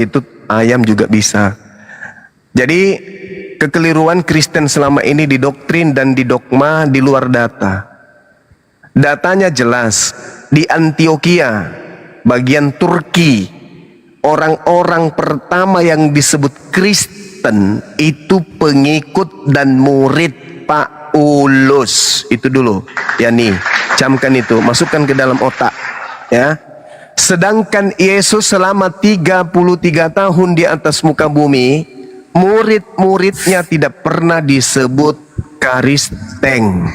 itu ayam juga bisa. Jadi kekeliruan Kristen selama ini di doktrin dan di dogma di luar data. Datanya jelas, di Antioquia, bagian Turki, orang-orang pertama yang disebut Kristen itu pengikut dan murid Paulus. Itu dulu, ya nih, camkan itu, masukkan ke dalam otak, ya. Sedangkan Yesus selama 33 tahun di atas muka bumi, murid-muridnya tidak pernah disebut Karisteng.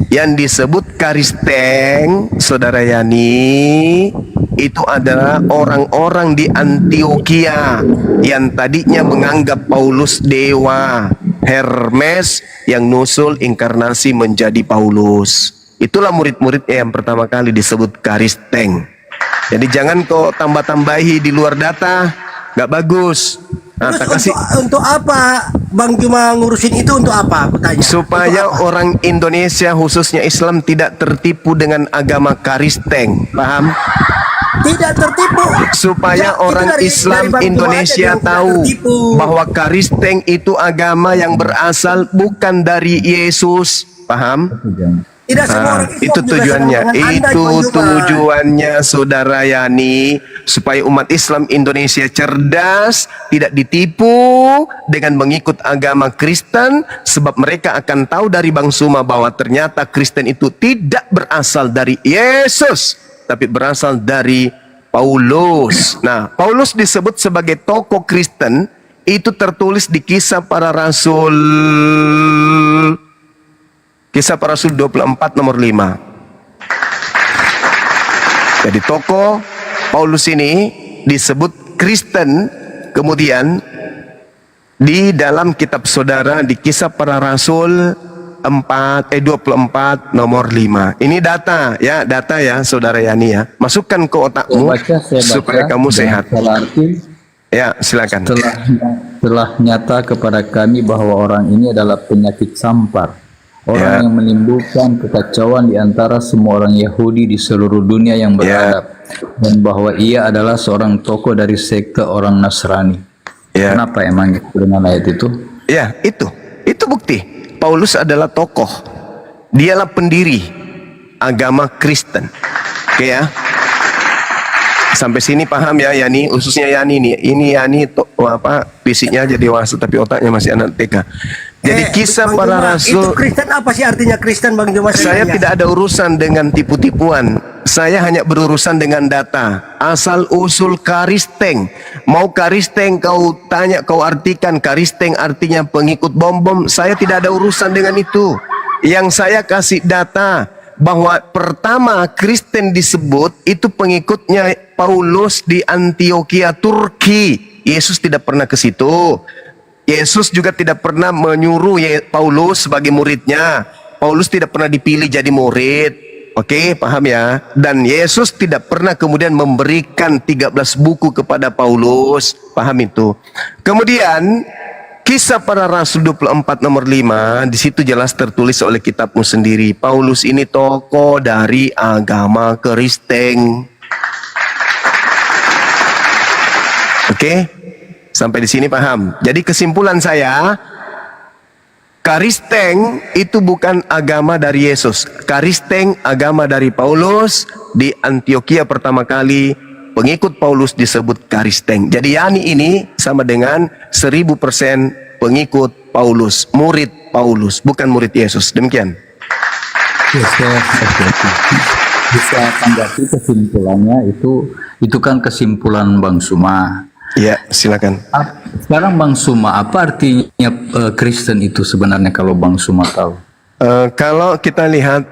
Yang disebut Karisteng, Saudara Yani, itu adalah orang-orang di Antioquia yang tadinya menganggap Paulus dewa, Hermes yang nusul inkarnasi menjadi Paulus. Itulah murid-muridnya yang pertama kali disebut Karisteng. Jadi jangan kau tambah-tambahi di luar data, nggak bagus. Nah, Terus untuk apa Bang Juma ngurusin itu, untuk apa aku tanya? Supaya orang Indonesia khususnya Islam tidak tertipu dengan agama Karisteng, paham? Tidak tertipu. Supaya Ya, orang Islam Bang Juma Indonesia aja tahu tertipu. bahwa Karisteng itu agama yang berasal bukan dari Yesus, paham? Tidak semua orang Islam Itu juga tujuannya, sama dengan Anda, itu Bang Juma. tujuannya Saudara Yani, supaya umat Islam Indonesia cerdas, tidak ditipu dengan mengikut agama Kristen, sebab mereka akan tahu dari Bang Suma bahwa ternyata Kristen itu tidak berasal dari Yesus, tapi berasal dari Paulus. Nah, Paulus disebut sebagai tokoh Kristen, itu tertulis di Kisah Para Rasul, Kisah Para Rasul 24 nomor 5. Jadi tokoh Paulus ini disebut Kristen, kemudian di dalam kitab saudara di Kisah Para Rasul 24 nomor 5. Ini data ya, Saudara Yani ya. Masukkan ke otakmu supaya kamu sehat. Arti, Ya, silakan. telah nyata kepada kami bahwa orang ini adalah penyakit sampar. Orang yang menimbulkan kekacauan di antara semua orang Yahudi di seluruh dunia yang beradab, dan bahwa ia adalah seorang tokoh dari sekte orang Nasrani. Kenapa emang dengan ayat itu? Ya, itu bukti. Paulus adalah tokoh. Dialah pendiri agama Kristen. Oke ya. Sampai sini paham ya Yani, khususnya Yani nih. Ini Yani fisiknya jadi dewasa tapi otaknya masih anak TK. Jadi Kisah Bang Para Juma, Rasul. itu Kristen apa sih artinya Kristen, Bang Juma? Saya tidak ada urusan dengan tipu-tipuan. Saya hanya berurusan dengan data. Asal usul Karisteng. Mau Karisteng kau tanya, kau artikan Karisteng artinya pengikut bom-bom. Saya tidak ada urusan dengan itu. Yang saya kasih data bahwa pertama Kristen disebut itu pengikutnya Paulus di Antioquia, Turki. Yesus tidak pernah ke situ. Yesus juga tidak pernah menyuruh Paulus sebagai muridnya. Paulus tidak pernah dipilih jadi murid. Oke, paham ya? Dan Yesus tidak pernah kemudian memberikan 13 buku kepada Paulus. Paham itu? Kemudian Kisah Para Rasul 24 nomor 5, di situ jelas tertulis oleh kitabmu sendiri. Paulus ini tokoh dari agama Kristen. Oke? Sampai di sini paham. Jadi kesimpulan saya, Karisteng itu bukan agama dari Yesus. Karisteng agama dari Paulus. Di Antioquia pertama kali pengikut Paulus disebut Karisteng. Jadi Yani ini sama dengan 1000% pengikut Paulus, murid Paulus, bukan murid Yesus. Demikian. Bisa tanggapi kesimpulannya itu kan kesimpulan Bang Suma. Ya, silakan. Sekarang Bang Suma, apa artinya Kristen itu sebenarnya kalau Bang Suma tahu? Kalau kita lihat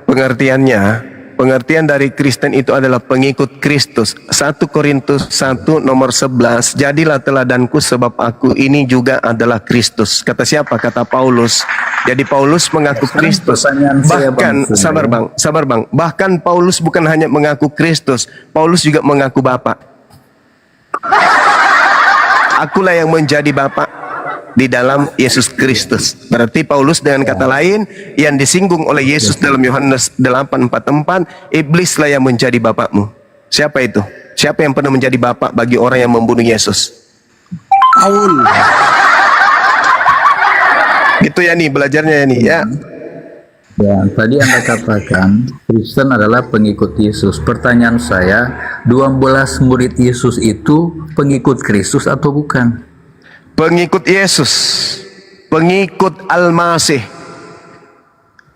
pengertiannya, pengertian dari Kristen itu adalah pengikut Kristus. 1 Korintus 1 nomor 11, jadilah teladanku sebab aku ini juga adalah Kristus. Kata siapa? Kata Paulus. Jadi Paulus mengaku Kristus. Bahkan, sabar bang. Bahkan Paulus bukan hanya mengaku Kristus, Paulus juga mengaku Bapa. Akulah yang menjadi Bapa di dalam Yesus Kristus. Berarti Paulus dengan kata lain yang disinggung oleh Yesus dalam Yohanes 8:44, iblislah yang menjadi bapakmu. Siapa itu? Siapa yang pernah menjadi bapak bagi orang yang membunuh Yesus? Paul. Itu ya nih belajarnya ya nih ya. Ya, tadi Anda katakan Kristen adalah pengikut Yesus. Pertanyaan saya, 12 murid Yesus itu pengikut Kristus atau bukan? Pengikut Yesus, pengikut Al-Masih.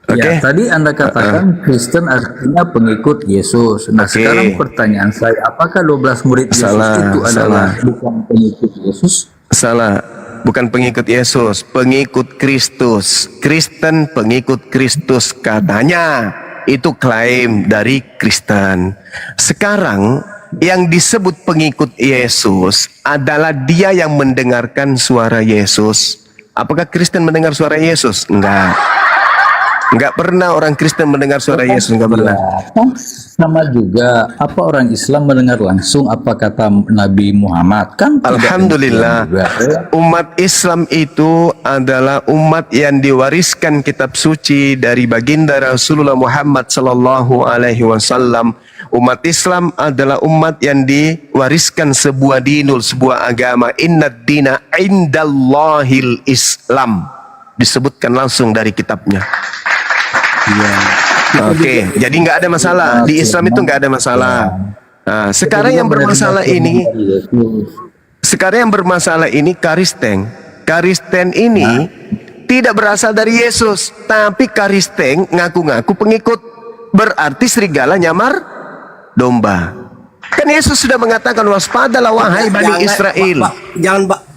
Oke. Ya, tadi Anda katakan Kristen artinya pengikut Yesus. Nah, Oke. sekarang pertanyaan saya, apakah 12 murid Yesus itu adalah bukan pengikut Yesus? Salah, bukan pengikut Yesus, pengikut Kristus. Kristen pengikut Kristus katanya. Itu klaim dari Kristen. Sekarang yang disebut pengikut Yesus adalah dia yang mendengarkan suara Yesus. Apakah Kristen mendengar suara Yesus? Enggak. Enggak pernah orang Kristen mendengar suara Yesus, enggak pernah. Ya, sama juga apa orang Islam mendengar langsung apa kata Nabi Muhammad kan tidak Alhamdulillah, demikian juga. umat Islam itu adalah umat yang diwariskan kitab suci dari baginda Rasulullah Muhammad sallallahu alaihi wasallam. Umat Islam adalah umat yang diwariskan sebuah dinul, sebuah agama. Innad dina indallahil Islam. Disebutkan langsung dari kitabnya. Oke, jadi nggak ada masalah. Di Islam itu nggak ada masalah. Nah, sekarang yang bermasalah ini, Karisteng. Karisteng ini tidak berasal dari Yesus, tapi Karisteng ngaku-ngaku pengikut. Berarti serigala nyamar domba. Kan Yesus sudah mengatakan waspadalah wahai Bani Israel.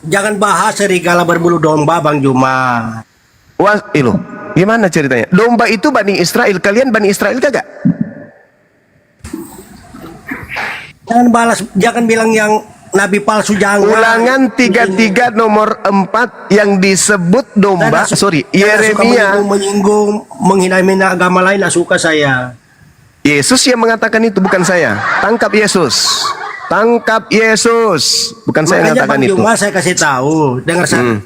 Jangan bahas serigala berbulu domba, Bang Juma. Wah, gimana ceritanya? Domba itu Bani Israel, kalian Bani Israel kagak? Jangan bilang yang nabi palsu, jangan. Ulangan 33 nomor 4 yang disebut domba, Yeremia. Menyinggung, menghina agama lain, tak suka saya. Yesus yang mengatakan itu, bukan saya. Tangkap Yesus. Tangkap Yesus. Bukan saya yang mengatakan itu. Cuma saya kasih tahu, dengar saya.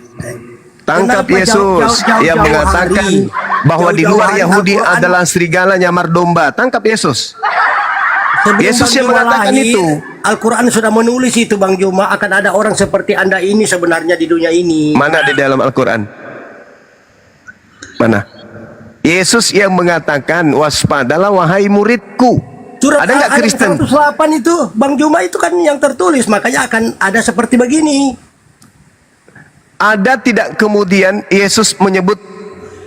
Tangkap Yesus yang mengatakan bahwa di luar Yahudi adalah serigala nyamar domba. Tangkap Yesus. Yesus yang mengatakan itu. Al-Quran sudah menulis itu, Bang Juma, akan ada orang seperti Anda ini sebenarnya di dunia ini. Mana di dalam Al-Quran? Mana? Yesus yang mengatakan waspadalah wahai muridku. Surat ada nggak Kristen? 108 itu, Bang Juma, itu kan yang tertulis, makanya akan ada seperti begini. Ada tidak kemudian Yesus menyebut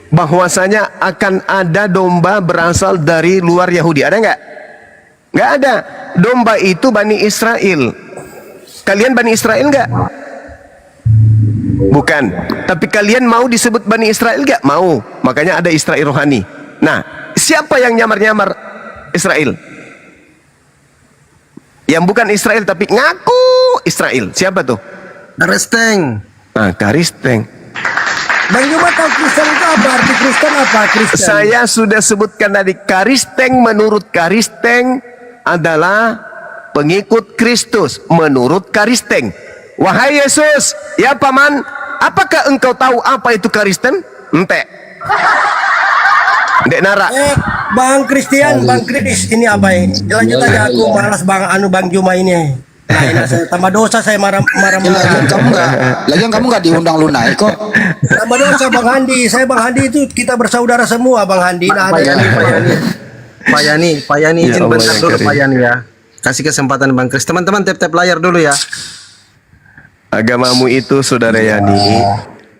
bahwasanya akan ada domba berasal dari luar Yahudi? Ada nggak? Nggak ada. Domba itu Bani Israel. Kalian Bani Israel nggak? Bukan. Tapi kalian mau disebut Bani Israel nggak? Mau. Makanya ada Israel rohani. Nah, siapa yang nyamar-nyamar Israel? Yang bukan Israel tapi ngaku Israel. Siapa tuh? Karisteng. Nah, Karisteng. Bang Juma tahu Kristen itu apa? Arti Kristen apa? Kristen. Saya sudah sebutkan tadi, Karisteng menurut Karisteng adalah pengikut Kristus menurut Karisteng. Wahai Yesus, ya paman, apakah engkau tahu apa itu Karisten? Ente. Dek Nara. Bang Christian, Bang Kris, ini apa ini? Lanjut aja, aku malas Bang Juma ini. Nah, ini saya tambah dosa, saya marah-marah. Lagian kamu nggak diundang lunai kok. Tambah dosa Bang Handi. Saya Bang Handi itu kita bersaudara semua, Bang Handi. Nah, ada Pak Yani, izin Ya Allah, bentar ya dulu Karim. Pak Yani ya. Kasih kesempatan Bang Kris. Teman-teman tap layar dulu ya. Agamamu itu, Saudara Yani,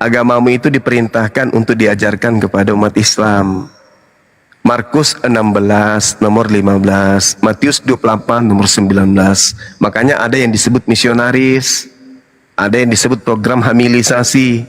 agamamu itu diperintahkan untuk diajarkan kepada umat Islam. Markus 16 nomor 15, Matius 28 nomor 19. Makanya ada yang disebut misionaris, ada yang disebut program hamilisasi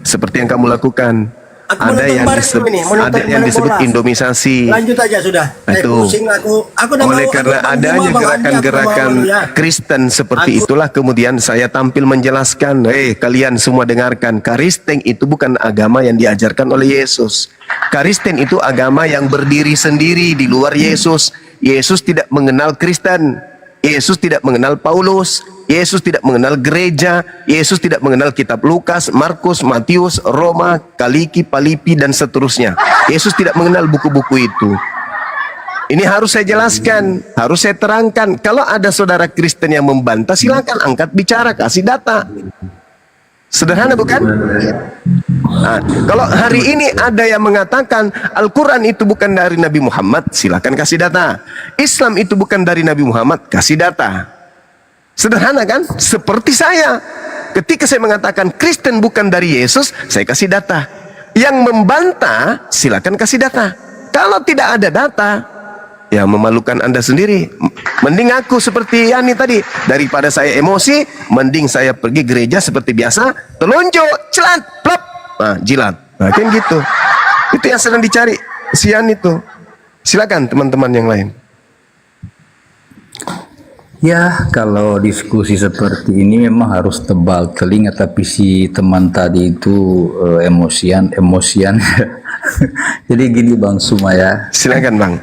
seperti yang kamu lakukan. Aku Ada menonton yang bareng disebut, ini, menonton ada yang bareng disebut bola. indomisasi. Lanjut aja sudah. Saya Itu. pusing aku udah Oleh mau- karena Bang Juma, adanya Bang Handi, aku gerakan-gerakan mau ya. Kristen seperti Aku- itulah kemudian saya tampil menjelaskan, kalian semua dengarkan, Karisteng itu bukan agama yang diajarkan oleh Yesus. Karisteng itu agama yang berdiri sendiri di luar Yesus. Yesus tidak mengenal Kristen. Yesus tidak mengenal Paulus. Yesus tidak mengenal gereja. Yesus tidak mengenal kitab Lukas, Markus, Matius, Roma, Kaliki, Palipi, dan seterusnya. Yesus tidak mengenal buku-buku itu. Ini harus saya jelaskan, harus saya terangkan. Kalau ada saudara Kristen yang membantah, silakan angkat bicara, kasih data. Sederhana bukan? Nah, kalau hari ini ada yang mengatakan Al-Quran itu bukan dari Nabi Muhammad, silakan kasih data. Islam itu bukan dari Nabi Muhammad, kasih data. Sederhana kan? Seperti saya. Ketika saya mengatakan Kristen bukan dari Yesus, saya kasih data. Yang membantah, silakan kasih data. Kalau tidak ada data, ya memalukan Anda sendiri. Mending aku seperti Yani tadi, daripada saya emosi, mending saya pergi gereja seperti biasa, telunjuk, celat, plop, nah, jilat. Nah, kan gitu. Itu yang sedang dicari si Yani itu. Silakan teman-teman yang lain. Ya, kalau diskusi seperti ini memang harus tebal telinga, tapi si teman tadi itu emosian. Jadi gini Bang Sumaya. Silakan Bang.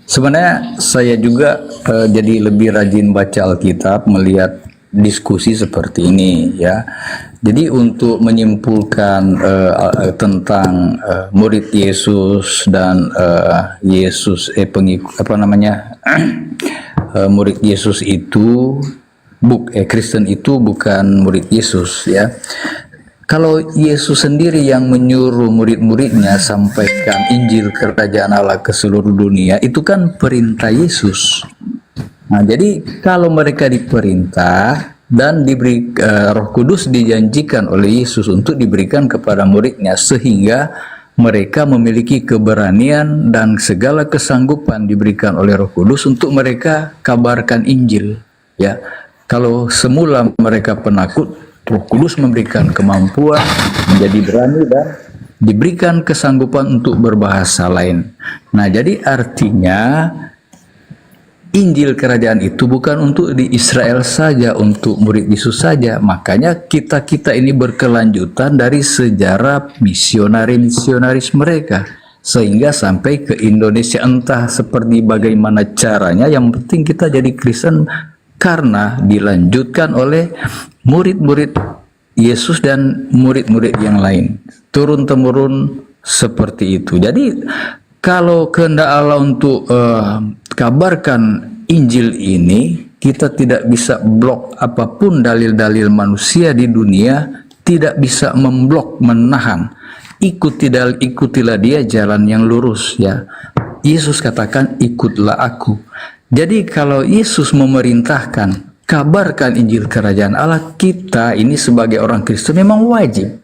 Sebenarnya saya juga jadi lebih rajin baca Alkitab, melihat diskusi seperti ini ya. Jadi untuk menyimpulkan tentang murid Yesus dan Yesus pengikut murid Yesus itu Kristen itu bukan murid Yesus ya. Kalau Yesus sendiri yang menyuruh murid-muridnya sampaikan Injil Kerajaan Allah ke seluruh dunia, itu kan perintah Yesus. Nah, jadi kalau mereka diperintah dan diberi Roh Kudus dijanjikan oleh Yesus untuk diberikan kepada muridnya, sehingga mereka memiliki keberanian dan segala kesanggupan diberikan oleh Roh Kudus untuk mereka kabarkan Injil. Ya, kalau semula mereka penakut, Roh Kudus memberikan kemampuan menjadi berani dan diberikan kesanggupan untuk berbahasa lain. Nah, jadi artinya Injil Kerajaan itu bukan untuk di Israel saja, untuk murid Yesus saja. Makanya kita ini berkelanjutan dari sejarah misionaris mereka, sehingga sampai ke Indonesia. Entah seperti bagaimana caranya, yang penting kita jadi Kristen karena dilanjutkan oleh murid-murid Yesus dan murid-murid yang lain, turun-temurun seperti itu. Jadi kalau kehendak Allah untuk kabarkan Injil ini, kita tidak bisa blok apapun dalil-dalil manusia di dunia, tidak bisa memblok, menahan. Ikutilah dia jalan yang lurus ya. Yesus katakan, ikutlah aku. Jadi kalau Yesus memerintahkan kabarkan Injil Kerajaan Allah, kita ini sebagai orang Kristen memang wajib.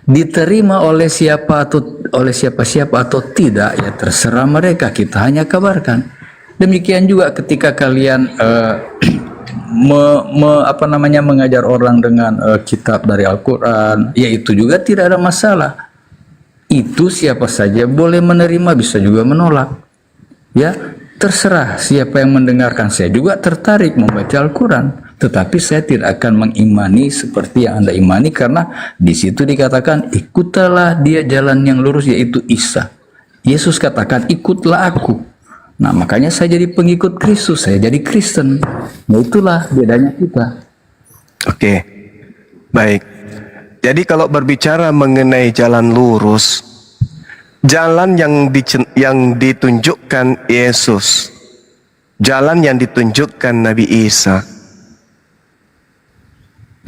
Diterima oleh siapa atau oleh siapa-siapa atau tidak, ya terserah mereka, kita hanya kabarkan. Demikian juga ketika kalian mengajar orang dengan kitab dari Al-Quran, ya itu juga tidak ada masalah. Itu siapa saja boleh menerima, bisa juga menolak. Ya, terserah siapa yang mendengarkan. Saya juga tertarik membaca Al-Quran, tetapi saya tidak akan mengimani seperti yang Anda imani, karena di situ dikatakan ikutlah dia jalan yang lurus, yaitu Isa. Yesus katakan ikutlah aku. Nah, makanya saya jadi pengikut Kristus, saya jadi Kristen. Nah, itulah bedanya kita. Oke, baik. Jadi kalau berbicara mengenai jalan lurus, jalan yang ditunjukkan Yesus, jalan yang ditunjukkan Nabi Isa,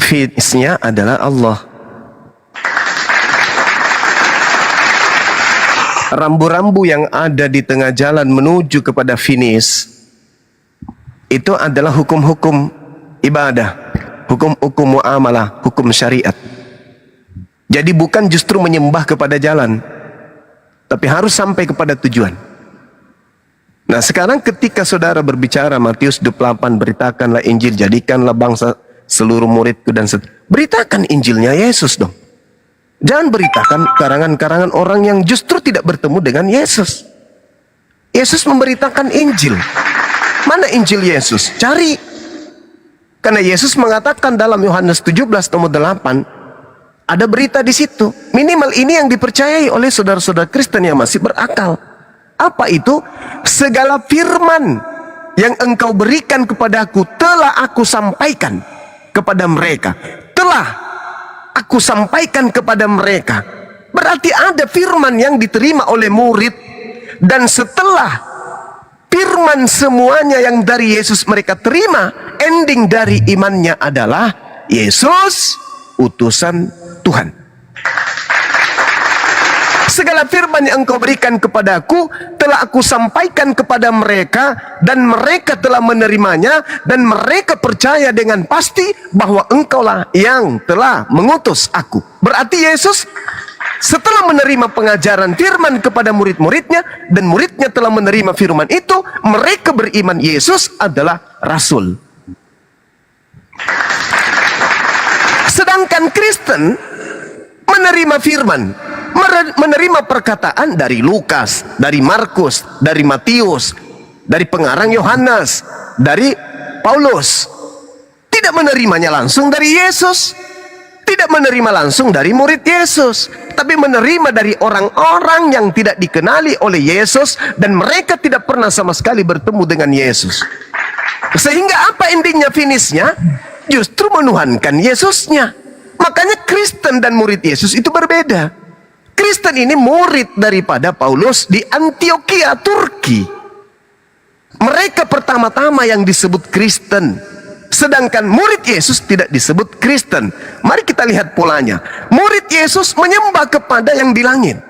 finishnya adalah Allah. Rambu-rambu yang ada di tengah jalan menuju kepada finish itu adalah hukum-hukum ibadah, hukum-hukum muamalah, hukum syariat. Jadi bukan justru menyembah kepada jalan, tapi harus sampai kepada tujuan. Nah, sekarang ketika saudara berbicara Matius 28, beritakanlah Injil, jadikanlah bangsa seluruh muridku dan beritakan Injilnya Yesus dong. Jangan beritakan karangan-karangan orang yang justru tidak bertemu dengan Yesus. Yesus memberitakan Injil. Mana Injil Yesus? Cari. Karena Yesus mengatakan dalam Yohanes 17 nomor 8, ada berita di situ. Minimal ini yang dipercayai oleh saudara-saudara Kristen yang masih berakal. Apa itu? Segala firman yang engkau berikan kepadaku telah aku sampaikan kepada mereka. Telah aku sampaikan kepada mereka. Berarti ada firman yang diterima oleh murid, Dan setelah firman semuanya yang dari Yesus mereka terima, ending dari imannya adalah Yesus utusan Tuhan. Segala firman yang engkau berikan kepadaku telah aku sampaikan kepada mereka, dan mereka telah menerimanya, dan mereka percaya dengan pasti bahwa engkaulah yang telah mengutus aku. Berarti Yesus setelah menerima pengajaran firman kepada murid-muridnya, dan muridnya telah menerima firman itu, mereka beriman Yesus adalah Rasul. Sedangkan Kristen menerima firman, menerima perkataan dari Lukas, dari Markus, dari Matius, dari pengarang Yohanes, dari Paulus. Tidak menerimanya langsung dari Yesus, tidak menerima langsung dari murid Yesus, tapi menerima dari orang-orang yang tidak dikenali oleh Yesus, dan mereka tidak pernah sama sekali bertemu dengan Yesus. Sehingga apa endingnya, finishnya? Justru menuhankan Yesusnya. Makanya Kristen dan murid Yesus itu berbeda. Kristen ini murid daripada Paulus di Antioquia, Turki. Mereka pertama-tama yang disebut Kristen. Sedangkan murid Yesus tidak disebut Kristen. Mari kita lihat polanya. Murid Yesus menyembah kepada yang di langit,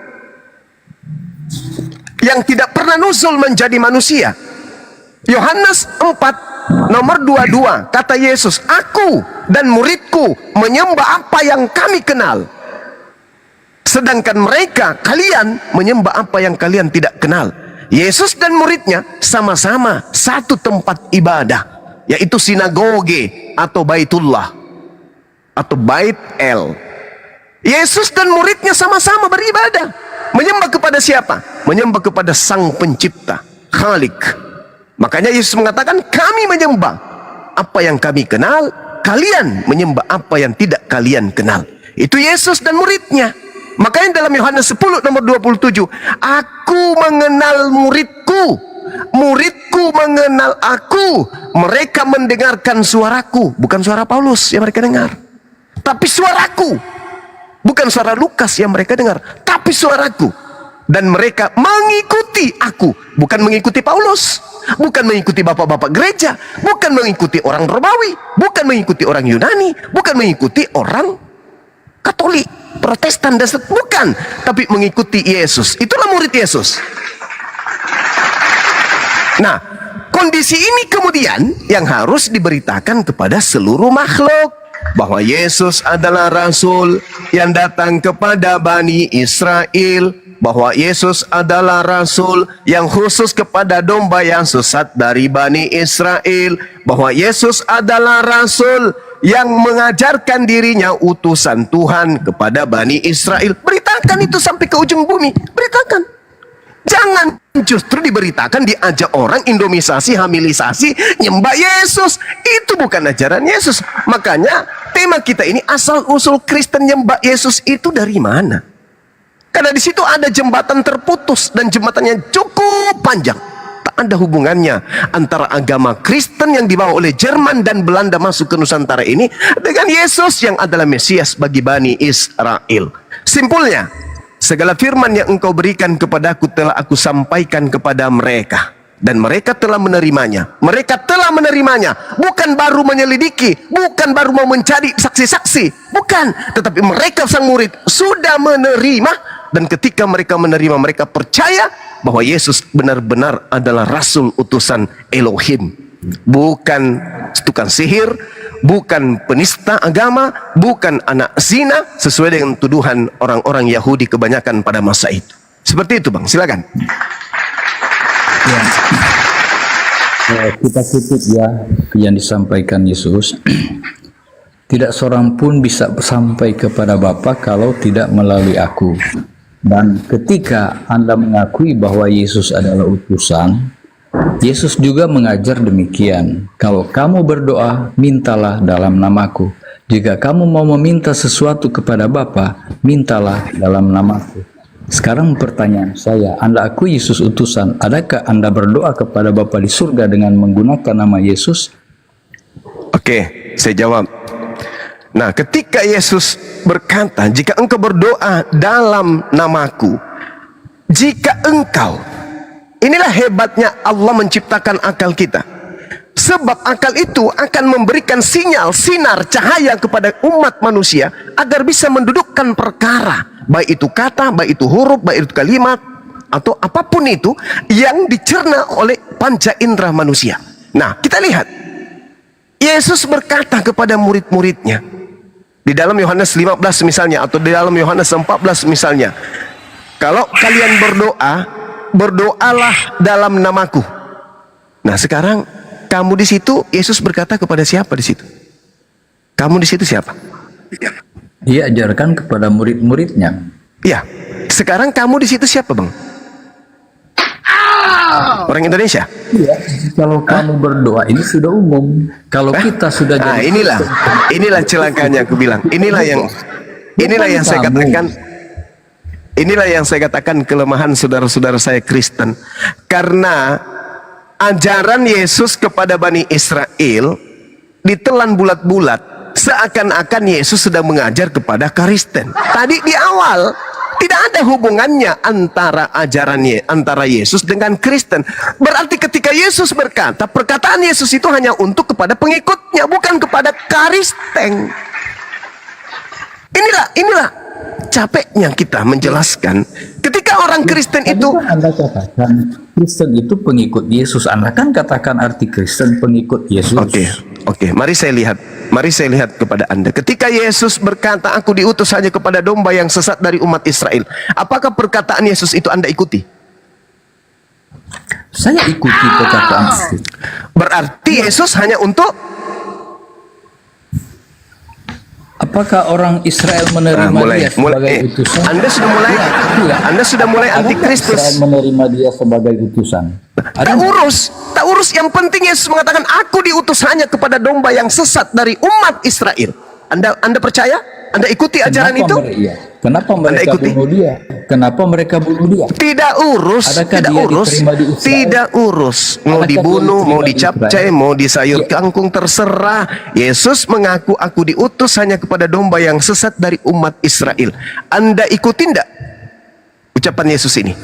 yang tidak pernah nuzul menjadi manusia. Yohanes 4 nomor 22 kata Yesus, aku dan muridku menyembah apa yang kami kenal. Sedangkan mereka, kalian menyembah apa yang kalian tidak kenal. Yesus dan muridnya sama-sama satu tempat ibadah, yaitu sinagoge atau Baitullah atau Bait El. Yesus dan muridnya sama-sama beribadah. Menyembah kepada siapa? Menyembah kepada Sang Pencipta, Khalik. Makanya Yesus mengatakan, kami menyembah apa yang kami kenal, kalian menyembah apa yang tidak kalian kenal. Itu Yesus dan muridnya. Makanya dalam Yohanes 10 nomor 27, aku mengenal muridku, muridku mengenal aku, mereka mendengarkan suaraku. Bukan suara Paulus yang mereka dengar, tapi suaraku. Bukan suara Lukas yang mereka dengar, tapi suaraku. Dan mereka mengikuti aku, bukan mengikuti Paulus, bukan mengikuti bapak-bapak gereja, bukan mengikuti orang Romawi, bukan mengikuti orang Yunani, bukan mengikuti orang Katolik, Protestan, dan bukan, tapi mengikuti Yesus. Itulah murid Yesus. Nah, kondisi ini kemudian yang harus diberitakan kepada seluruh makhluk, bahwa Yesus adalah Rasul yang datang kepada Bani Israel, bahwa Yesus adalah Rasul yang khusus kepada domba yang sesat dari Bani Israel, bahwa Yesus adalah Rasul yang mengajarkan dirinya utusan Tuhan kepada Bani Israel. Beritakan itu sampai ke ujung bumi. Beritakan. Jangan justru diberitakan, diajak orang indomisasi, hamilisasi, nyembah Yesus. Itu bukan ajaran Yesus. Makanya tema kita ini, asal usul Kristen nyembah Yesus itu dari mana? Karena di situ ada jembatan terputus, dan jembatannya cukup panjang. Tak ada hubungannya antara agama Kristen yang dibawa oleh Jerman dan Belanda masuk ke Nusantara ini dengan Yesus yang adalah Mesias bagi Bani Israel. Simpulnya, segala firman yang engkau berikan kepadaku telah aku sampaikan kepada mereka, dan mereka telah menerimanya. Mereka telah menerimanya, bukan baru menyelidiki, bukan baru mau mencari saksi-saksi, bukan, tetapi mereka sang murid sudah menerima. Dan ketika mereka menerima, mereka percaya bahwa Yesus benar-benar adalah Rasul utusan Elohim, bukan tukang sihir, bukan penista agama, bukan anak zina, sesuai dengan tuduhan orang-orang Yahudi kebanyakan pada masa itu. Seperti itu, Bang, silakan. Ya. Kita tutup ya yang disampaikan Yesus. Tidak seorang pun bisa sampai kepada Bapa kalau tidak melalui aku. Dan ketika Anda mengakui bahwa Yesus adalah utusan, Yesus juga mengajar demikian. Kalau kamu berdoa, mintalah dalam namaku. Jika kamu mau meminta sesuatu kepada Bapa, mintalah dalam namaku. Sekarang pertanyaan saya, Anda akui Yesus utusan, adakah Anda berdoa kepada Bapa di surga dengan menggunakan nama Yesus? Oke, saya jawab. Nah, ketika Yesus berkata, jika engkau berdoa dalam namaku, jika engkau Inilah hebatnya Allah menciptakan akal kita. Sebab akal itu akan memberikan sinyal, sinar, cahaya kepada umat manusia agar bisa mendudukkan perkara, baik itu kata, baik itu huruf, baik itu kalimat, atau apapun itu yang dicerna oleh panca indera manusia. Nah, kita lihat Yesus berkata kepada murid-muridnya di dalam Yohanes 15 misalnya, atau di dalam Yohanes 14 misalnya, kalau kalian berdoa, berdoalah dalam namaku. Nah, sekarang kamu di situ, Yesus berkata kepada siapa di situ? Kamu di situ siapa? Dia ajarkan kepada murid-muridnya. Ya. Sekarang kamu di situ siapa, Bang? Orang Indonesia? Iya, kalau kamu berdoa ini sudah umum. Kalau kita sudah Nah, jadi inilah celakanya aku bilang. Inilah yang saya katakan. Inilah yang saya katakan kelemahan saudara-saudara saya Kristen. Karena ajaran Yesus kepada Bani Israel ditelan bulat-bulat, seakan-akan Yesus sedang mengajar kepada Kristen. Tadi di awal tidak ada hubungannya antara ajarannya antara Yesus dengan Kristen. Berarti ketika Yesus berkata, perkataan Yesus itu hanya untuk kepada pengikutnya, bukan kepada Kristen. Inilah capeknya kita menjelaskan. Ketika orang Kristen itu, Anda katakan Kristen itu pengikut Yesus. Anda kan katakan arti Kristen pengikut Yesus. Oke, mari saya lihat kepada Anda. Ketika Yesus berkata, aku diutus hanya kepada domba yang sesat dari umat Israel, apakah perkataan Yesus itu Anda ikuti? Saya ikuti perkataan itu. Berarti Yesus hanya untuk, apakah orang Israel menerima dia sebagai utusan? Anda sudah mulai antikristus. Israel menerima dia sebagai utusan. Tak urus. Yang penting Yesus mengatakan, aku diutus hanya kepada domba yang sesat dari umat Israel. Anda percaya? Anda ikuti ajaran itu? Kenapa mereka bunuh dia? Kenapa mereka bunuh dia? Tidak urus. Mau dibunuh, mau dicapcai, mau disayur kangkung, terserah. Yesus mengaku, aku diutus hanya kepada domba yang sesat dari umat Israel. Anda ikuti tidak ucapan Yesus ini?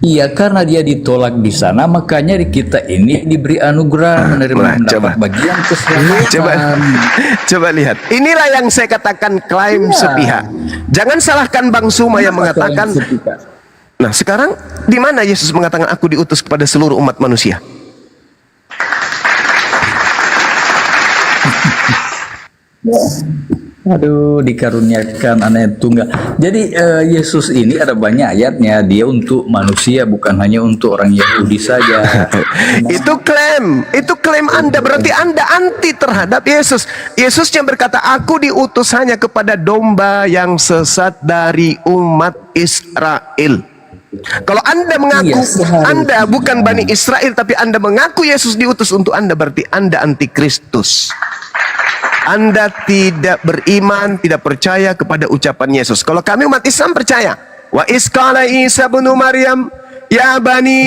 Iya, karena dia ditolak di sana, makanya kita ini diberi anugerah menerima mendapat bagian keselamatan. Coba lihat. Inilah yang saya katakan klaim sepihak. Jangan salahkan Bang Suma yang mengatakan. Nah, sekarang di mana Yesus mengatakan aku diutus kepada seluruh umat manusia? Aduh, dikaruniakan anak tunggal. Jadi Yesus ini ada banyak ayatnya. Dia untuk manusia, bukan hanya untuk orang Yahudi saja. Itu klaim Anda. Berarti Anda anti terhadap Yesus. Yesus yang berkata, aku diutus hanya kepada domba yang sesat dari umat Israel. Kalau Anda mengaku Anda bukan Bani Israel, tapi Anda mengaku Yesus diutus untuk Anda, berarti Anda anti Kristus. Anda tidak beriman, tidak percaya kepada ucapan Yesus. Kalau kami umat Islam percaya. Wa isqala Isa bin Maryam, ya Bani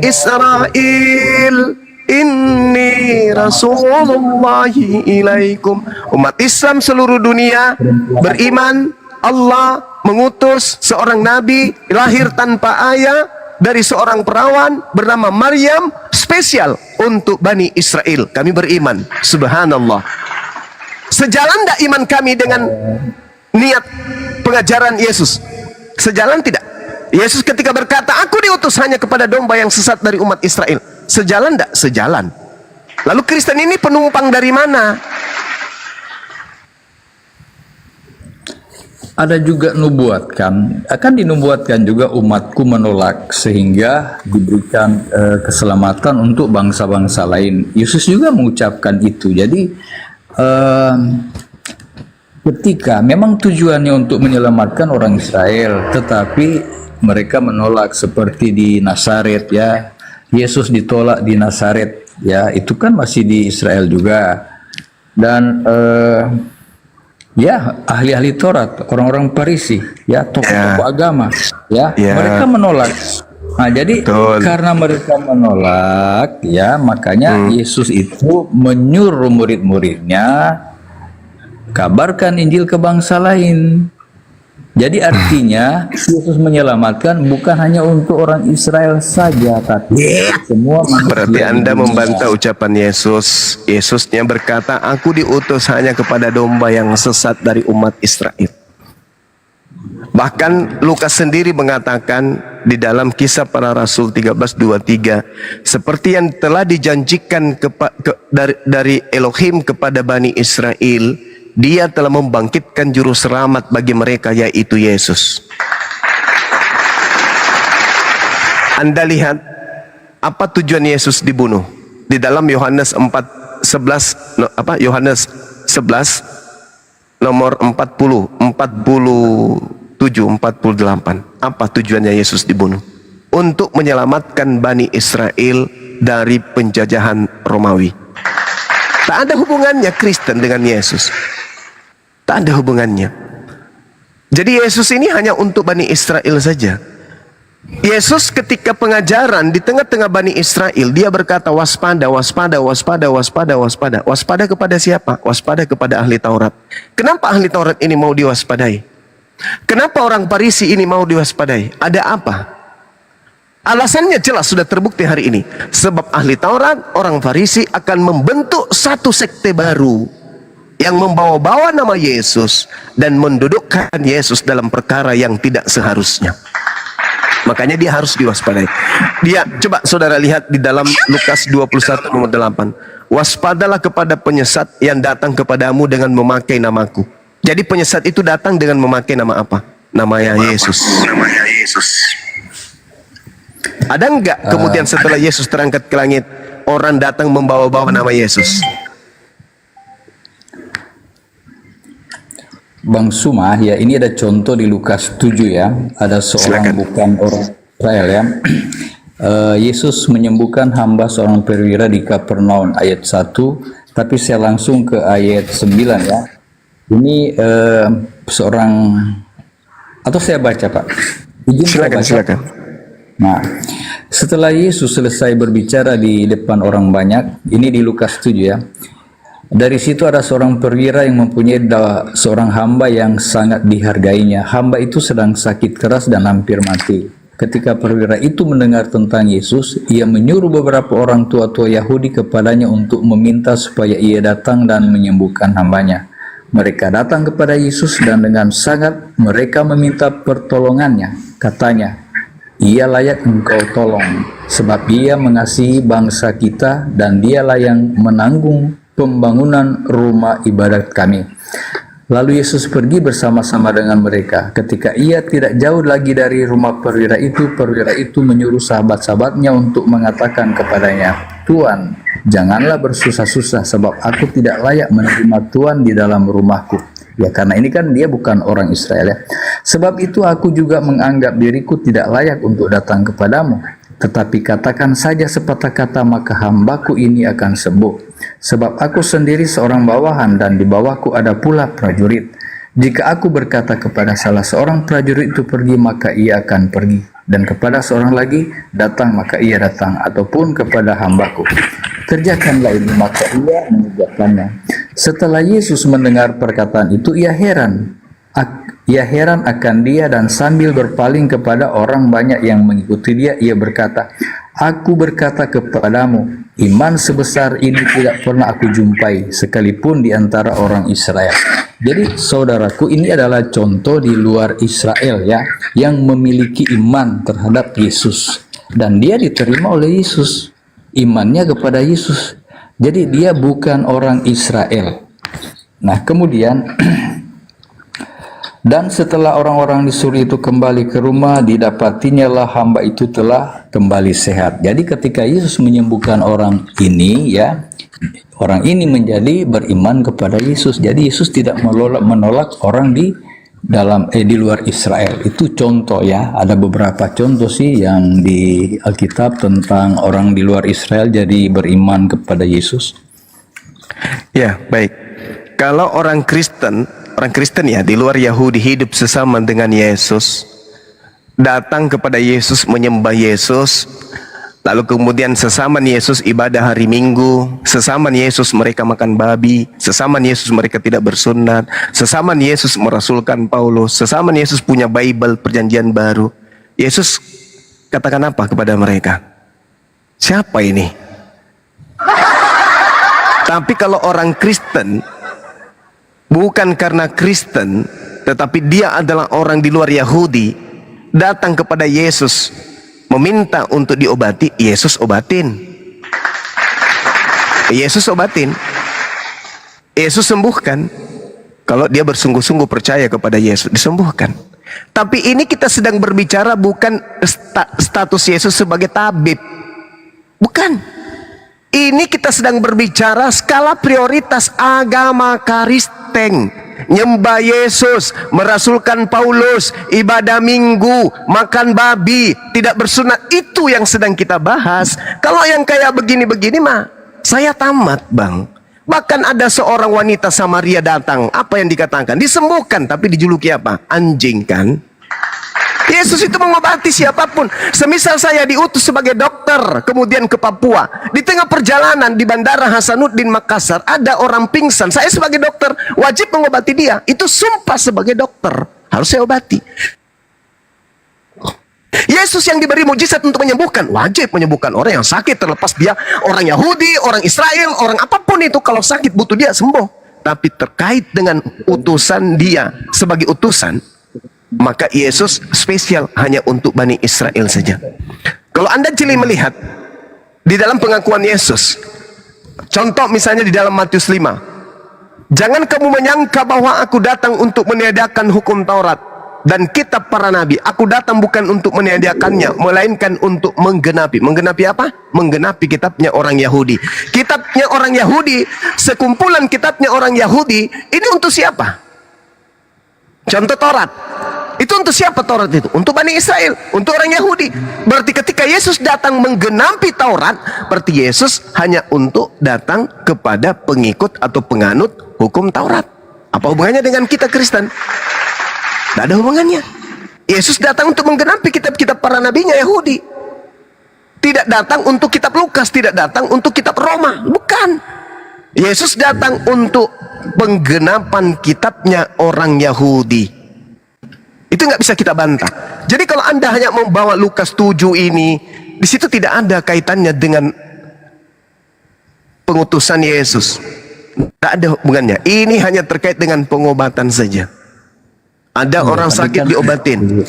Israel, inni Rasulullahi ilaikum. Umat Islam seluruh dunia beriman Allah mengutus seorang nabi lahir tanpa ayah dari seorang perawan bernama Maryam, spesial untuk Bani Israel. Kami beriman. Subhanallah. Sejalan tidak iman kami dengan niat pengajaran Yesus? Sejalan tidak? Yesus ketika berkata, aku diutus hanya kepada domba yang sesat dari umat Israel. Sejalan tidak? Sejalan. Lalu Kristen ini penumpang dari mana? Ada juga nubuatkan, akan dinubuatkan juga umatku menolak sehingga diberikan keselamatan untuk bangsa-bangsa lain. Yesus juga mengucapkan itu. Jadi ketika memang tujuannya untuk menyelamatkan orang Israel, tetapi mereka menolak, seperti di Nazaret ya. Yesus ditolak di Nazaret ya, itu kan masih di Israel juga. Dan ya, ahli-ahli Taurat, orang-orang Farisi, ya, tokoh-tokoh agama, ya, mereka menolak. Nah, jadi karena mereka menolak, ya, makanya Yesus itu menyuruh murid-muridnya kabarkan Injil ke bangsa lain. Jadi artinya Yesus menyelamatkan bukan hanya untuk orang Israel saja, tapi semua manusia. Berarti Anda di dunia. membantah ucapan Yesus. Yesusnya berkata, aku diutus hanya kepada domba yang sesat dari umat Israel. Bahkan Lukas sendiri mengatakan di dalam Kisah Para Rasul 13:23, seperti yang telah dijanjikan dari Elohim kepada Bani Israel, Dia telah membangkitkan juru selamat bagi mereka, yaitu Yesus. Anda lihat apa tujuan Yesus dibunuh di dalam Yohanes 4:11, Yohanes 11 nomor 40, 47, 48. Apa tujuannya Yesus dibunuh? Untuk menyelamatkan Bani Israel dari penjajahan Romawi. Tak ada hubungannya Kristen dengan Yesus. Tak ada hubungannya. Jadi Yesus ini hanya untuk Bani Israel saja. Yesus ketika pengajaran di tengah-tengah Bani Israel, dia berkata, waspada, waspada, waspada, waspada, waspada. Waspada kepada siapa? Waspada kepada ahli Taurat. Kenapa ahli Taurat ini mau diwaspadai? Kenapa orang Farisi ini mau diwaspadai? Ada apa? Alasannya jelas sudah terbukti hari ini. Sebab ahli Taurat, orang Farisi akan membentuk satu sekte baru yang membawa-bawa nama Yesus dan mendudukkan Yesus dalam perkara yang tidak seharusnya. Makanya dia harus diwaspadai. Dia, coba saudara lihat di dalam Lukas 21 nomor 8. Waspadalah kepada penyesat yang datang kepadamu dengan memakai namaku. Jadi penyesat itu datang dengan memakai nama apa? Namanya Yesus. Namanya Yesus. Ada enggak kemudian setelah Yesus terangkat ke langit, orang datang membawa-bawa nama Yesus? Bang Suma, ya ini ada contoh di Lukas 7 ya. Ada seorang bukan orang Israel ya. Yesus menyembuhkan hamba seorang perwira di Kapernaum ayat 1. Tapi saya langsung ke ayat 9 ya. Ini seorang, atau saya baca Pak? Silakan. Nah, setelah Yesus selesai berbicara di depan orang banyak, ini di Lukas 7 ya. Dari situ ada seorang perwira yang mempunyai seorang hamba yang sangat dihargainya. Hamba itu sedang sakit keras dan hampir mati. Ketika perwira itu mendengar tentang Yesus, ia menyuruh beberapa orang tua-tua Yahudi kepadanya untuk meminta supaya ia datang dan menyembuhkan hambanya. Mereka datang kepada Yesus dan dengan sangat mereka meminta pertolongannya. Katanya, ia layak engkau tolong, sebab ia mengasihi bangsa kita dan dialah yang menanggung pembangunan rumah ibadat kami. Lalu Yesus pergi bersama-sama dengan mereka. Ketika ia tidak jauh lagi dari rumah perwira itu menyuruh sahabat-sahabatnya untuk mengatakan kepadanya, Tuan, janganlah bersusah-susah sebab aku tidak layak menerima Tuan di dalam rumahku. Ya karena ini kan dia bukan orang Israel ya. Sebab itu aku juga menganggap diriku tidak layak untuk datang kepadamu. Tetapi katakan saja sepatah kata maka hambaku ini akan sembuh. Sebab aku sendiri seorang bawahan dan di bawahku ada pula prajurit. Jika aku berkata kepada salah seorang prajurit itu pergi, maka ia akan pergi. Dan kepada seorang lagi datang, maka ia datang. Ataupun kepada hambaku, kerjakanlah ini, maka ia mengerjakannya. Setelah Yesus mendengar perkataan itu, ia heran akan dia dan sambil berpaling kepada orang banyak yang mengikuti dia, ia berkata, aku berkata kepadamu, iman sebesar ini tidak pernah aku jumpai sekalipun di antara orang Israel. Jadi saudaraku, ini adalah contoh di luar Israel ya, yang memiliki iman terhadap Yesus. Dan dia diterima oleh Yesus, imannya kepada Yesus. Jadi dia bukan orang Israel. Nah kemudian dan setelah orang-orang disuruh itu kembali ke rumah, didapatinya lah hamba itu telah kembali sehat. Jadi ketika Yesus menyembuhkan orang ini ya, orang ini menjadi beriman kepada Yesus. Jadi Yesus tidak menolak orang di luar Israel. Itu contoh ya. Ada beberapa contoh sih yang di Alkitab tentang orang di luar Israel jadi beriman kepada Yesus. Ya, baik. Kalau orang Kristen ya di luar Yahudi hidup sesama dengan Yesus, datang kepada Yesus, menyembah Yesus, Lalu kemudian sesaman Yesus ibadah hari Minggu, sesaman Yesus mereka makan babi, sesaman Yesus mereka tidak bersunat, sesaman Yesus merasulkan Paulus, sesaman Yesus punya Bible perjanjian baru. Yesus katakan apa kepada mereka? Siapa ini? Tapi kalau orang Kristen, bukan karena Kristen, tetapi dia adalah orang di luar Yahudi, datang kepada Yesus meminta untuk diobati, Yesus obatin. Yesus obatin. Yesus sembuhkan. Kalau dia bersungguh-sungguh percaya kepada Yesus, disembuhkan. Tapi ini kita sedang berbicara bukan status Yesus sebagai tabib. Bukan. Ini kita sedang berbicara skala prioritas agama Kristen. Nyembah Yesus, merasulkan Paulus, ibadah Minggu, makan babi, tidak bersunat, itu yang sedang kita bahas. Kalau yang kayak begini-begini mah saya tamat, Bang. Bahkan ada seorang wanita Samaria datang, apa yang dikatakan? Disembuhkan, tapi dijuluki apa? Anjing, kan? Yesus itu mengobati siapapun. Semisal saya diutus sebagai dokter, kemudian ke Papua, di tengah perjalanan di Bandara Hasanuddin Makassar ada orang pingsan, saya sebagai dokter wajib mengobati dia. Itu sumpah sebagai dokter, harus saya obati. Yesus yang diberi mujizat untuk menyembuhkan, wajib menyembuhkan orang yang sakit, terlepas dia orang Yahudi, orang Israel, orang apapun itu, kalau sakit butuh dia sembuh. Tapi terkait dengan utusan dia sebagai utusan, maka Yesus spesial hanya untuk Bani Israel saja. Kalau Anda jeli melihat di dalam pengakuan Yesus, contoh misalnya di dalam Matius 5, jangan kamu menyangka bahwa aku datang untuk meniadakan hukum Taurat dan kitab para nabi. Aku datang bukan untuk meniadakannya, melainkan untuk menggenapi. Menggenapi apa? Menggenapi kitabnya orang Yahudi. Kitabnya orang Yahudi, sekumpulan kitabnya orang Yahudi, ini untuk siapa? Contoh Taurat. Itu untuk siapa Taurat itu? Untuk Bani Israel, untuk orang Yahudi. Berarti ketika Yesus datang menggenapi Taurat, berarti Yesus hanya untuk datang kepada pengikut atau penganut hukum Taurat. Apa hubungannya dengan kita Kristen? Tidak ada hubungannya. Yesus datang untuk menggenapi kitab-kitab para nabinya Yahudi. Tidak datang untuk kitab Lukas, tidak datang untuk kitab Roma. Bukan. Yesus datang untuk penggenapan kitabnya orang Yahudi. Itu nggak bisa kita bantah. Jadi kalau Anda hanya membawa Lukas 7 ini, di situ tidak ada kaitannya dengan pengutusan Yesus. Tidak ada hubungannya. Ini hanya terkait dengan pengobatan saja. Ada orang sakit diobatin.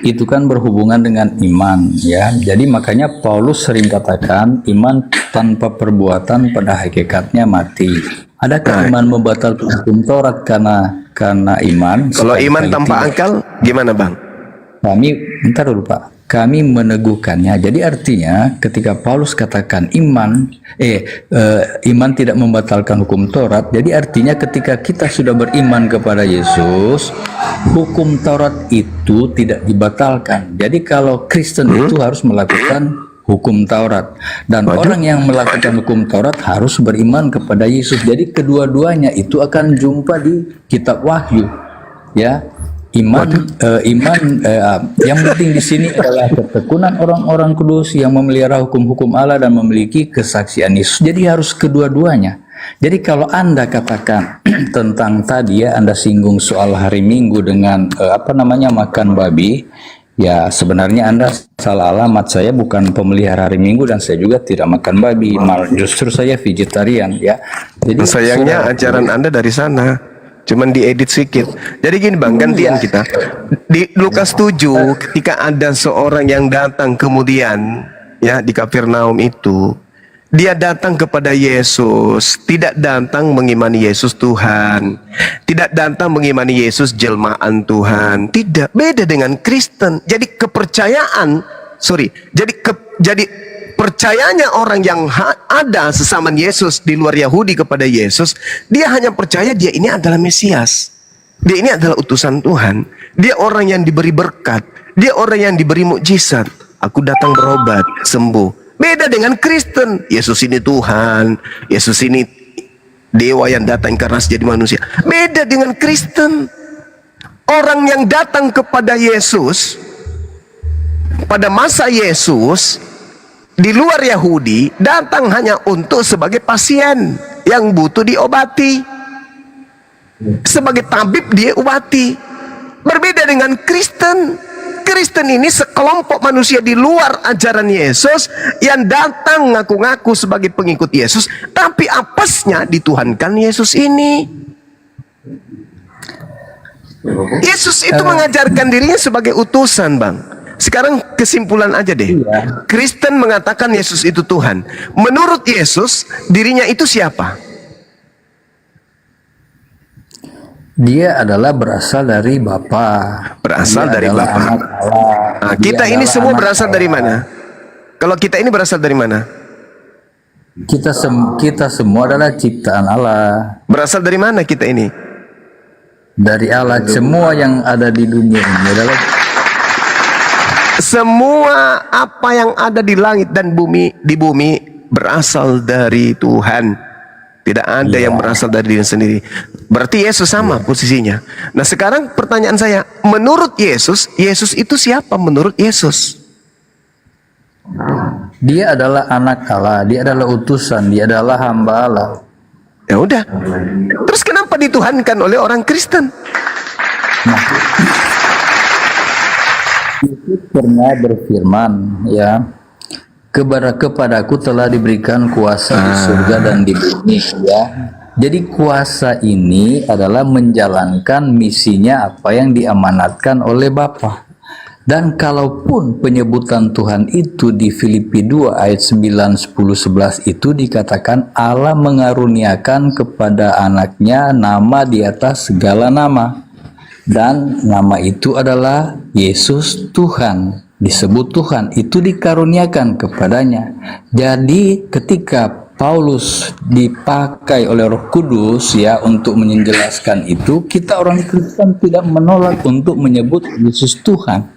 Itu kan berhubungan dengan iman, ya. Jadi makanya Paulus sering katakan iman tanpa perbuatan pada hakikatnya mati. Adakah iman membatalkan hukum Taurat karena iman? Kalau iman tanpa akal, gimana Bang? Kami, bentar dulu Pak, kami meneguhkannya. Jadi artinya ketika Paulus katakan iman tidak membatalkan hukum Taurat, jadi artinya ketika kita sudah beriman kepada Yesus, hukum Taurat itu tidak dibatalkan. Jadi kalau Kristen itu harus melakukan hukum Taurat, dan orang yang melakukan hukum Taurat harus beriman kepada Yesus. Jadi kedua-duanya itu akan jumpa di kitab Wahyu, ya. Yang penting di sini adalah ketekunan orang-orang kudus yang memelihara hukum-hukum Allah dan memiliki kesaksian Yesus. Jadi harus kedua-duanya. Jadi kalau Anda katakan tentang tadi, ya, Anda singgung soal hari Minggu dengan makan babi, ya sebenarnya Anda salah alamat. Saya bukan pemelihara hari Minggu dan saya juga tidak makan babi. Justru saya vegetarian, ya. Jadi sayangnya ajaran Anda dari sana, cuman diedit sedikit. Jadi gini Bang, gantian kita. Di Lukas 7 ketika ada seorang yang datang kemudian, ya, di Kapernaum itu, dia datang kepada Yesus, tidak datang mengimani Yesus Tuhan, tidak datang mengimani Yesus jelmaan Tuhan. Tidak, beda dengan Kristen. Jadi jadi percayanya orang yang ada sesama Yesus di luar Yahudi kepada Yesus, dia hanya percaya dia ini adalah Mesias, dia ini adalah utusan Tuhan, dia orang yang diberi berkat, dia orang yang diberi mukjizat. Aku datang berobat, sembuh. Beda dengan Kristen. Yesus ini Tuhan, Yesus ini dewa yang datang inkarnasi jadi manusia. Beda dengan Kristen. Orang yang datang kepada Yesus pada masa Yesus di luar Yahudi datang hanya untuk sebagai pasien yang butuh diobati. Sebagai tabib dia obati. Berbeda dengan Kristen. Kristen ini sekelompok manusia di luar ajaran Yesus yang datang ngaku-ngaku sebagai pengikut Yesus, tapi apesnya dituhankan Yesus ini. Yesus itu mengajarkan dirinya sebagai utusan, Bang. Sekarang kesimpulan aja deh. Kristen mengatakan Yesus itu Tuhan. Menurut Yesus, dirinya itu siapa? Dia adalah berasal dari Bapa. Berasal dari Bapa. Nah, kita ini semua berasal dari mana? Kalau kita ini berasal dari mana? Kita semua adalah ciptaan Allah. Berasal dari mana kita ini? Dari Allah. Semua yang ada di dunia ini adalah semua apa yang ada di langit dan di bumi berasal dari Tuhan. Tidak ada yang berasal dari diri sendiri. Berarti Yesus sama posisinya. Nah sekarang pertanyaan saya, menurut Yesus, Yesus itu siapa menurut Yesus? Dia adalah anak Allah, dia adalah utusan, dia adalah hamba Allah. Ya udah. Terus kenapa dituhankan oleh orang Kristen? Yesus pernah berfirman, ya, kepadaku telah diberikan kuasa di surga dan di bumi, ya. Jadi kuasa ini adalah menjalankan misinya apa yang diamanatkan oleh Bapa. Dan kalaupun penyebutan Tuhan itu di Filipi 2 ayat 9, 10, 11 itu dikatakan Allah mengaruniakan kepada anaknya nama di atas segala nama. Dan nama itu adalah Yesus Tuhan. Disebut Tuhan, itu dikaruniakan kepadanya. Jadi ketika Paulus dipakai oleh Roh Kudus ya untuk menjelaskan itu, kita orang Kristen tidak menolak untuk menyebut Yesus Tuhan.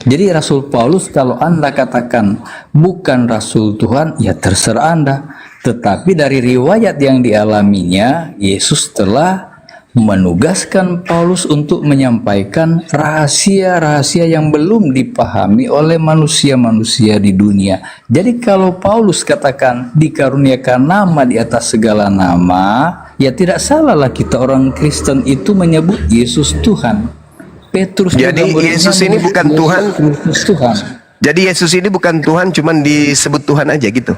Jadi Rasul Paulus kalau Anda katakan bukan Rasul Tuhan, ya terserah Anda. Tetapi dari riwayat yang dialaminya, Yesus telah menugaskan Paulus untuk menyampaikan rahasia-rahasia yang belum dipahami oleh manusia-manusia di dunia. Jadi kalau Paulus katakan dikaruniakan nama di atas segala nama, ya tidak salahlah kita orang Kristen itu menyebut Yesus Tuhan. Petrus jadi Yesus ini bukan Tuhan. Yesus Tuhan. Jadi Yesus ini bukan Tuhan, cuman disebut Tuhan aja gitu.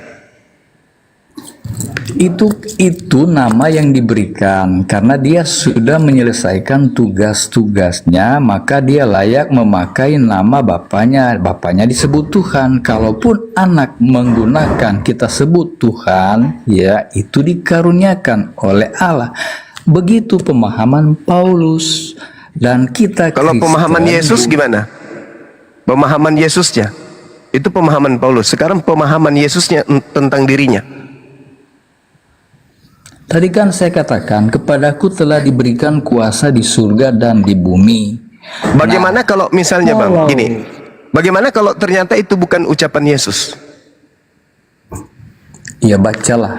Itu nama yang diberikan karena dia sudah menyelesaikan tugas-tugasnya, maka dia layak memakai nama bapaknya disebut Tuhan. Kalaupun anak menggunakan kita sebut Tuhan, ya itu dikaruniakan oleh Allah. Begitu pemahaman Paulus. Dan kita kalau Kristen, pemahaman Yesus gimana? Pemahaman Yesusnya itu pemahaman Paulus. Sekarang pemahaman Yesusnya tentang dirinya. Tadi kan saya katakan, kepadaku telah diberikan kuasa di surga dan di bumi. Bagaimana kalau misalnya Bang, gini. Bagaimana kalau ternyata itu bukan ucapan Yesus? Ya bacalah.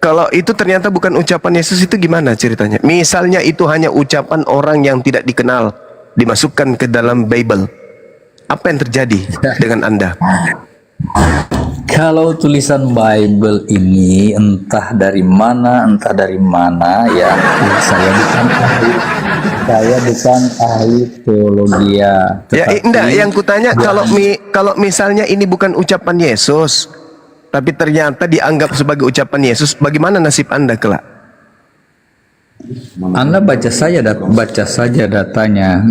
Kalau itu ternyata bukan ucapan Yesus, itu gimana ceritanya? Misalnya itu hanya ucapan orang yang tidak dikenal, dimasukkan ke dalam Bible. Apa yang terjadi dengan Anda? Kalau tulisan Bible ini entah dari mana ya, saya bukan ahli teologi ya. Enggak, yang kutanya kalau misalnya ini bukan ucapan Yesus, tapi ternyata dianggap sebagai ucapan Yesus, bagaimana nasib Anda kelak? Anda baca saja datanya.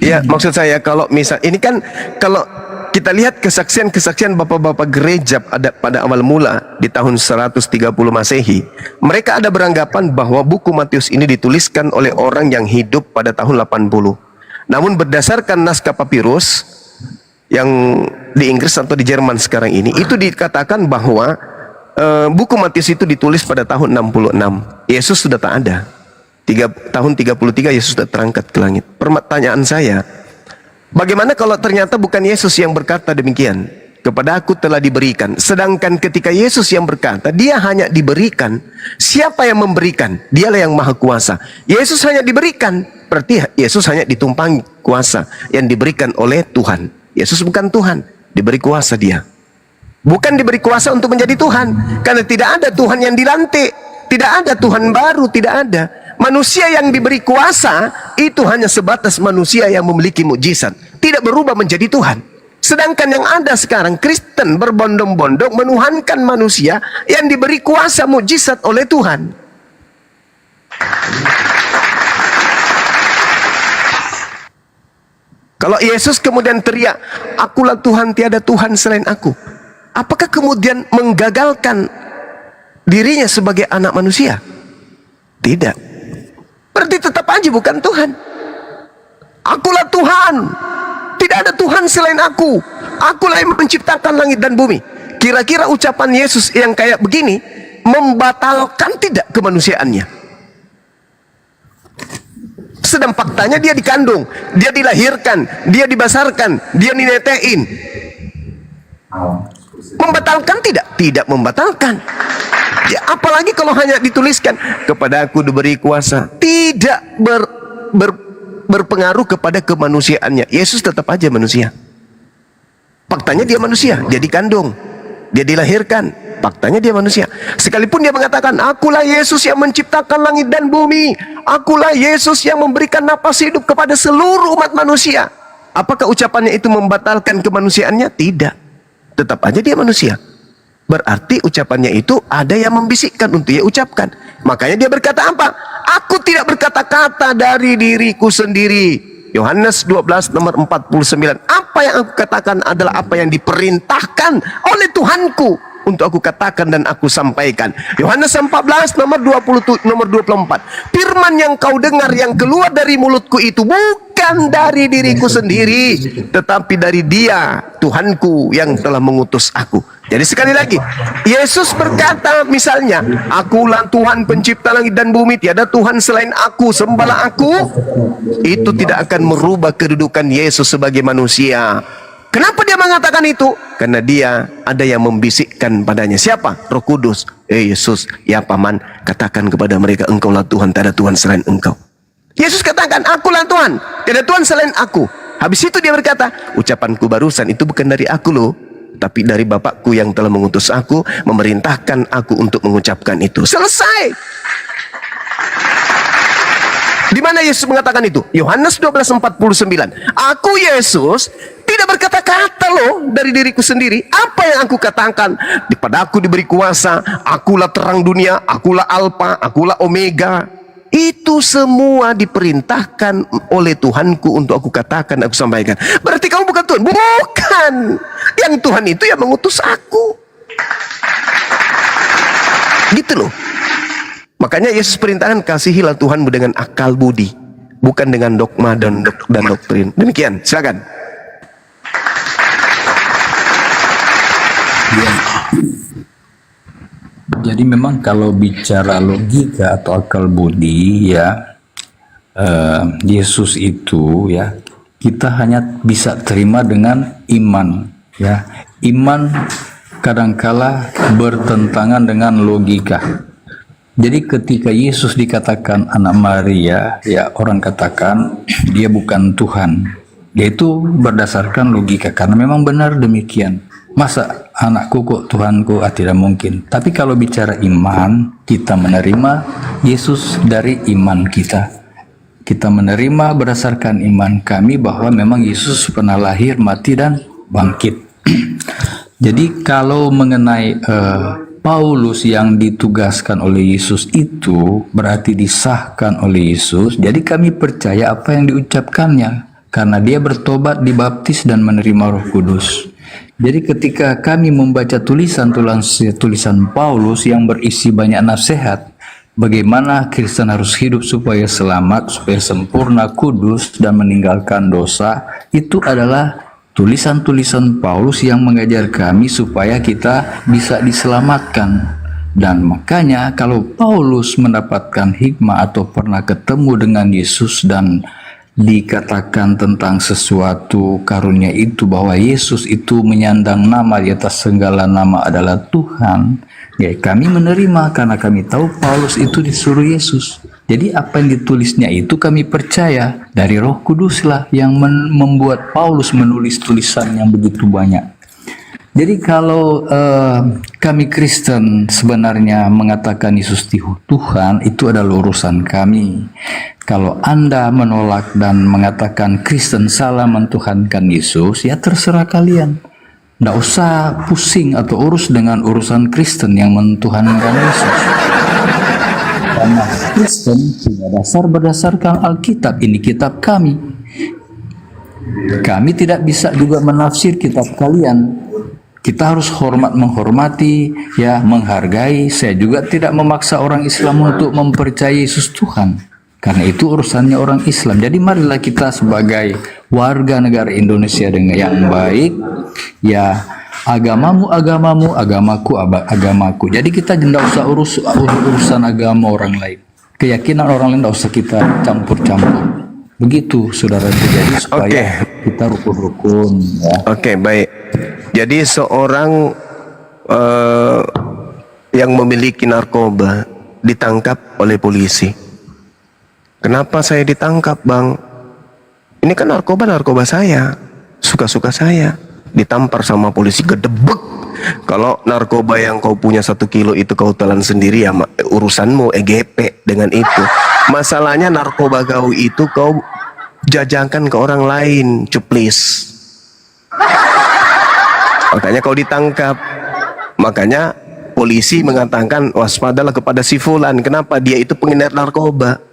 Ya, maksud saya kalau misal ini kan kalau kita lihat kesaksian bapak-bapak gereja pada awal mula di tahun 130 Masehi, mereka ada beranggapan bahwa buku Matius ini dituliskan oleh orang yang hidup pada tahun 80. Namun berdasarkan naskah papirus yang di Inggris atau di Jerman sekarang ini, itu dikatakan bahwa buku Matius itu ditulis pada tahun 66. Yesus sudah tak ada. Tahun 33 Yesus sudah terangkat ke langit. Pertanyaan saya, bagaimana kalau ternyata bukan Yesus yang berkata demikian? Kepadaku telah diberikan. Sedangkan ketika Yesus yang berkata, dia hanya diberikan. Siapa yang memberikan? Dialah yang maha kuasa. Yesus hanya diberikan. Berarti Yesus hanya ditumpangi kuasa yang diberikan oleh Tuhan. Yesus bukan Tuhan, diberi kuasa dia. Bukan diberi kuasa untuk menjadi Tuhan, karena tidak ada Tuhan yang dilantik, tidak ada Tuhan baru, tidak ada. Manusia yang diberi kuasa itu hanya sebatas manusia yang memiliki mukjizat, tidak berubah menjadi Tuhan. Sedangkan yang ada sekarang, Kristen berbondong-bondong menuhankan manusia yang diberi kuasa mukjizat oleh Tuhan. Kalau Yesus kemudian teriak, "Akulah Tuhan, tiada Tuhan selain aku." Apakah kemudian menggagalkan dirinya sebagai anak manusia? Tidak. Berarti tetap aja bukan Tuhan. Akulah Tuhan, tidak ada Tuhan selain aku. Akulah yang menciptakan langit dan bumi. Kira-kira ucapan Yesus yang kayak begini membatalkan tidak kemanusiaannya? Sedang faktanya dia dikandung, dia dilahirkan, dia dibesarkan, dia dinetein. Membatalkan tidak? Tidak membatalkan. Ya, apalagi kalau hanya dituliskan kepada aku diberi kuasa, tidak berpengaruh kepada kemanusiaannya. Yesus tetap aja manusia. Faktanya dia manusia, dia dikandung, dia dilahirkan, faktanya dia manusia. Sekalipun dia mengatakan, "Akulah Yesus yang menciptakan langit dan bumi, akulah Yesus yang memberikan napas hidup kepada seluruh umat manusia." Apakah ucapannya itu membatalkan kemanusiaannya? Tidak. Tetap aja dia manusia. Berarti ucapannya itu ada yang membisikkan untuk dia ucapkan. Makanya dia berkata apa? "Aku tidak berkata-kata dari diriku sendiri." Yohanes 12 nomor 49. Apa yang aku katakan adalah apa yang diperintahkan oleh Tuhanku untuk aku katakan dan aku sampaikan. Yohanes 14 nomor 24. Firman yang kau dengar yang keluar dari mulutku itu bukan dari diriku sendiri, tetapi dari Dia, Tuhanku yang telah mengutus aku. Jadi sekali lagi, Yesus berkata misalnya, "Akulah Tuhan pencipta langit dan bumi, tiada Tuhan selain aku, sembahlah aku." Itu tidak akan merubah kedudukan Yesus sebagai manusia. Kenapa dia mengatakan itu? Karena dia ada yang membisikkan padanya. Siapa? Roh Kudus. Yesus, ya paman, katakan kepada mereka, "Engkaulah Tuhan, tak ada Tuhan selain engkau." Yesus katakan, "Akulah Tuhan, tidak ada Tuhan selain aku." Habis itu dia berkata, "Ucapanku barusan itu bukan dari aku loh, tapi dari Bapakku yang telah mengutus aku, memerintahkan aku untuk mengucapkan itu." Selesai. Di mana Yesus mengatakan itu? Yohanes 12:49. "Aku Yesus tidak berkata-kata loh dari diriku sendiri. Apa yang aku katakan, pada aku diberi kuasa. Akulah terang dunia, akulah Alfa, akulah Omega." Itu semua diperintahkan oleh Tuhanku untuk aku katakan, aku sampaikan. Berarti kamu bukan Tuhan? Bukan. Yang Tuhan itu yang mengutus aku. Gitu loh. Makanya Yesus perintahkan, "Kasihilah Tuhanmu dengan akal budi, bukan dengan dogma dan doktrin." Demikian, silakan. Ya. Jadi memang kalau bicara logika atau akal budi ya, Yesus itu ya kita hanya bisa terima dengan iman ya. Iman kadangkala bertentangan dengan logika. Jadi ketika Yesus dikatakan anak Maria, ya orang katakan dia bukan Tuhan. Yaitu berdasarkan logika, karena memang benar demikian. Masa anakku kok Tuhanku? Tidak mungkin. Tapi kalau bicara iman, kita menerima Yesus dari iman kita. Kita menerima berdasarkan iman kami bahwa memang Yesus pernah lahir, mati, dan bangkit. Jadi kalau mengenai Paulus yang ditugaskan oleh Yesus itu berarti disahkan oleh Yesus. Jadi kami percaya apa yang diucapkannya karena dia bertobat, dibaptis, dan menerima Roh Kudus. Jadi ketika kami membaca tulisan Paulus yang berisi banyak nasihat, bagaimana Kristen harus hidup supaya selamat, supaya sempurna, kudus, dan meninggalkan dosa, itu adalah tulisan-tulisan Paulus yang mengajar kami supaya kita bisa diselamatkan. Dan makanya kalau Paulus mendapatkan hikmah atau pernah ketemu dengan Yesus dan dikatakan tentang sesuatu karunia itu bahwa Yesus itu menyandang nama di atas segala nama adalah Tuhan, ya kami menerima karena kami tahu Paulus itu disuruh Yesus. Jadi apa yang ditulisnya itu kami percaya dari Roh Kudus lah yang membuat Paulus menulis tulisan yang begitu banyak. Jadi kalau kami Kristen sebenarnya mengatakan Yesus Tuhan, itu adalah urusan kami. Kalau Anda menolak dan mengatakan Kristen salah mentuhankan Yesus, ya terserah kalian. Nggak usah pusing atau urus dengan urusan Kristen yang mentuhankan Yesus. Karena Kristen punya dasar berdasarkan Alkitab. Ini kitab kami. Kami tidak bisa juga menafsir kitab kalian. Kita harus menghormati, ya, menghargai. Saya juga tidak memaksa orang Islam untuk mempercayai Yesus Tuhan. Karena itu urusannya orang Islam. Jadi marilah kita sebagai warga negara Indonesia dengan yang baik, ya, agamamu agamamu, agamaku agamaku. Jadi kita tidak usah urusan agama orang lain. Keyakinan orang lain tidak usah kita campur-campur. Begitu saudara, jadi supaya kita rukun-rukun, ya. Oke, baik. Jadi seorang yang memiliki narkoba ditangkap oleh polisi. Kenapa saya ditangkap, Bang? Ini kan narkoba saya, suka-suka saya. Ditampar sama polisi, gedebek. Kalau narkoba yang kau punya 1 kilo itu kau telan sendiri, ya urusanmu, EGP dengan itu. Masalahnya narkoba kau itu kau jajakan ke orang lain, cuplis. Makanya kau ditangkap. Makanya polisi mengatakan waspadalah kepada si fulan. Kenapa? Dia itu pengedar narkoba.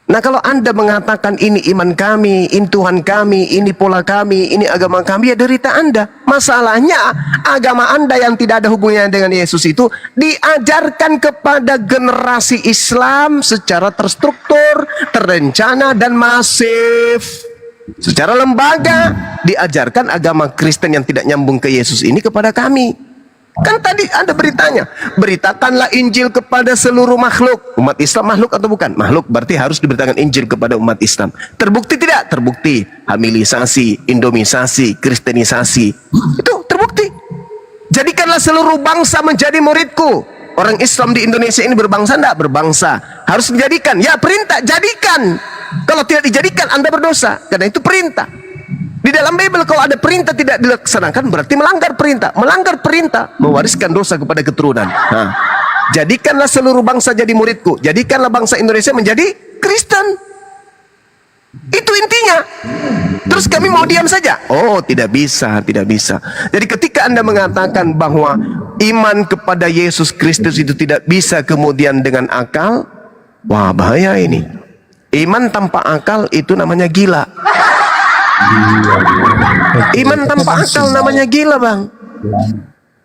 Nah, kalau Anda mengatakan ini iman kami, ini Tuhan kami, ini pola kami, ini agama kami, ya derita Anda. Masalahnya agama Anda yang tidak ada hubungannya dengan Yesus itu diajarkan kepada generasi Islam secara terstruktur, terencana, dan masif. Secara lembaga diajarkan agama Kristen yang tidak nyambung ke Yesus ini kepada kami. Kan tadi ada beritanya, beritakanlah Injil kepada seluruh makhluk. Umat Islam makhluk atau bukan? Makhluk, berarti harus diberitakan Injil kepada umat Islam. Terbukti tidak? Terbukti. Hamilisasi, Indomisasi, Kristenisasi, itu terbukti. Jadikanlah seluruh bangsa menjadi muridku. Orang Islam di Indonesia ini berbangsa enggak? Berbangsa. Harus dijadikan. Ya, perintah, jadikan. Kalau tidak dijadikan, Anda berdosa. Karena itu perintah. Di dalam Bible kalau ada perintah tidak dilaksanakan berarti melanggar perintah. Melanggar perintah mewariskan dosa kepada keturunan. Nah, jadikanlah seluruh bangsa jadi muridku. Jadikanlah bangsa Indonesia menjadi Kristen. Itu intinya. Terus kami mau diam saja? Oh, tidak bisa, tidak bisa. Jadi ketika Anda mengatakan bahwa iman kepada Yesus Kristus itu tidak bisa kemudian dengan akal, wah bahaya ini. Iman tanpa akal itu namanya gila. Iman tanpa akal namanya gila, Bang.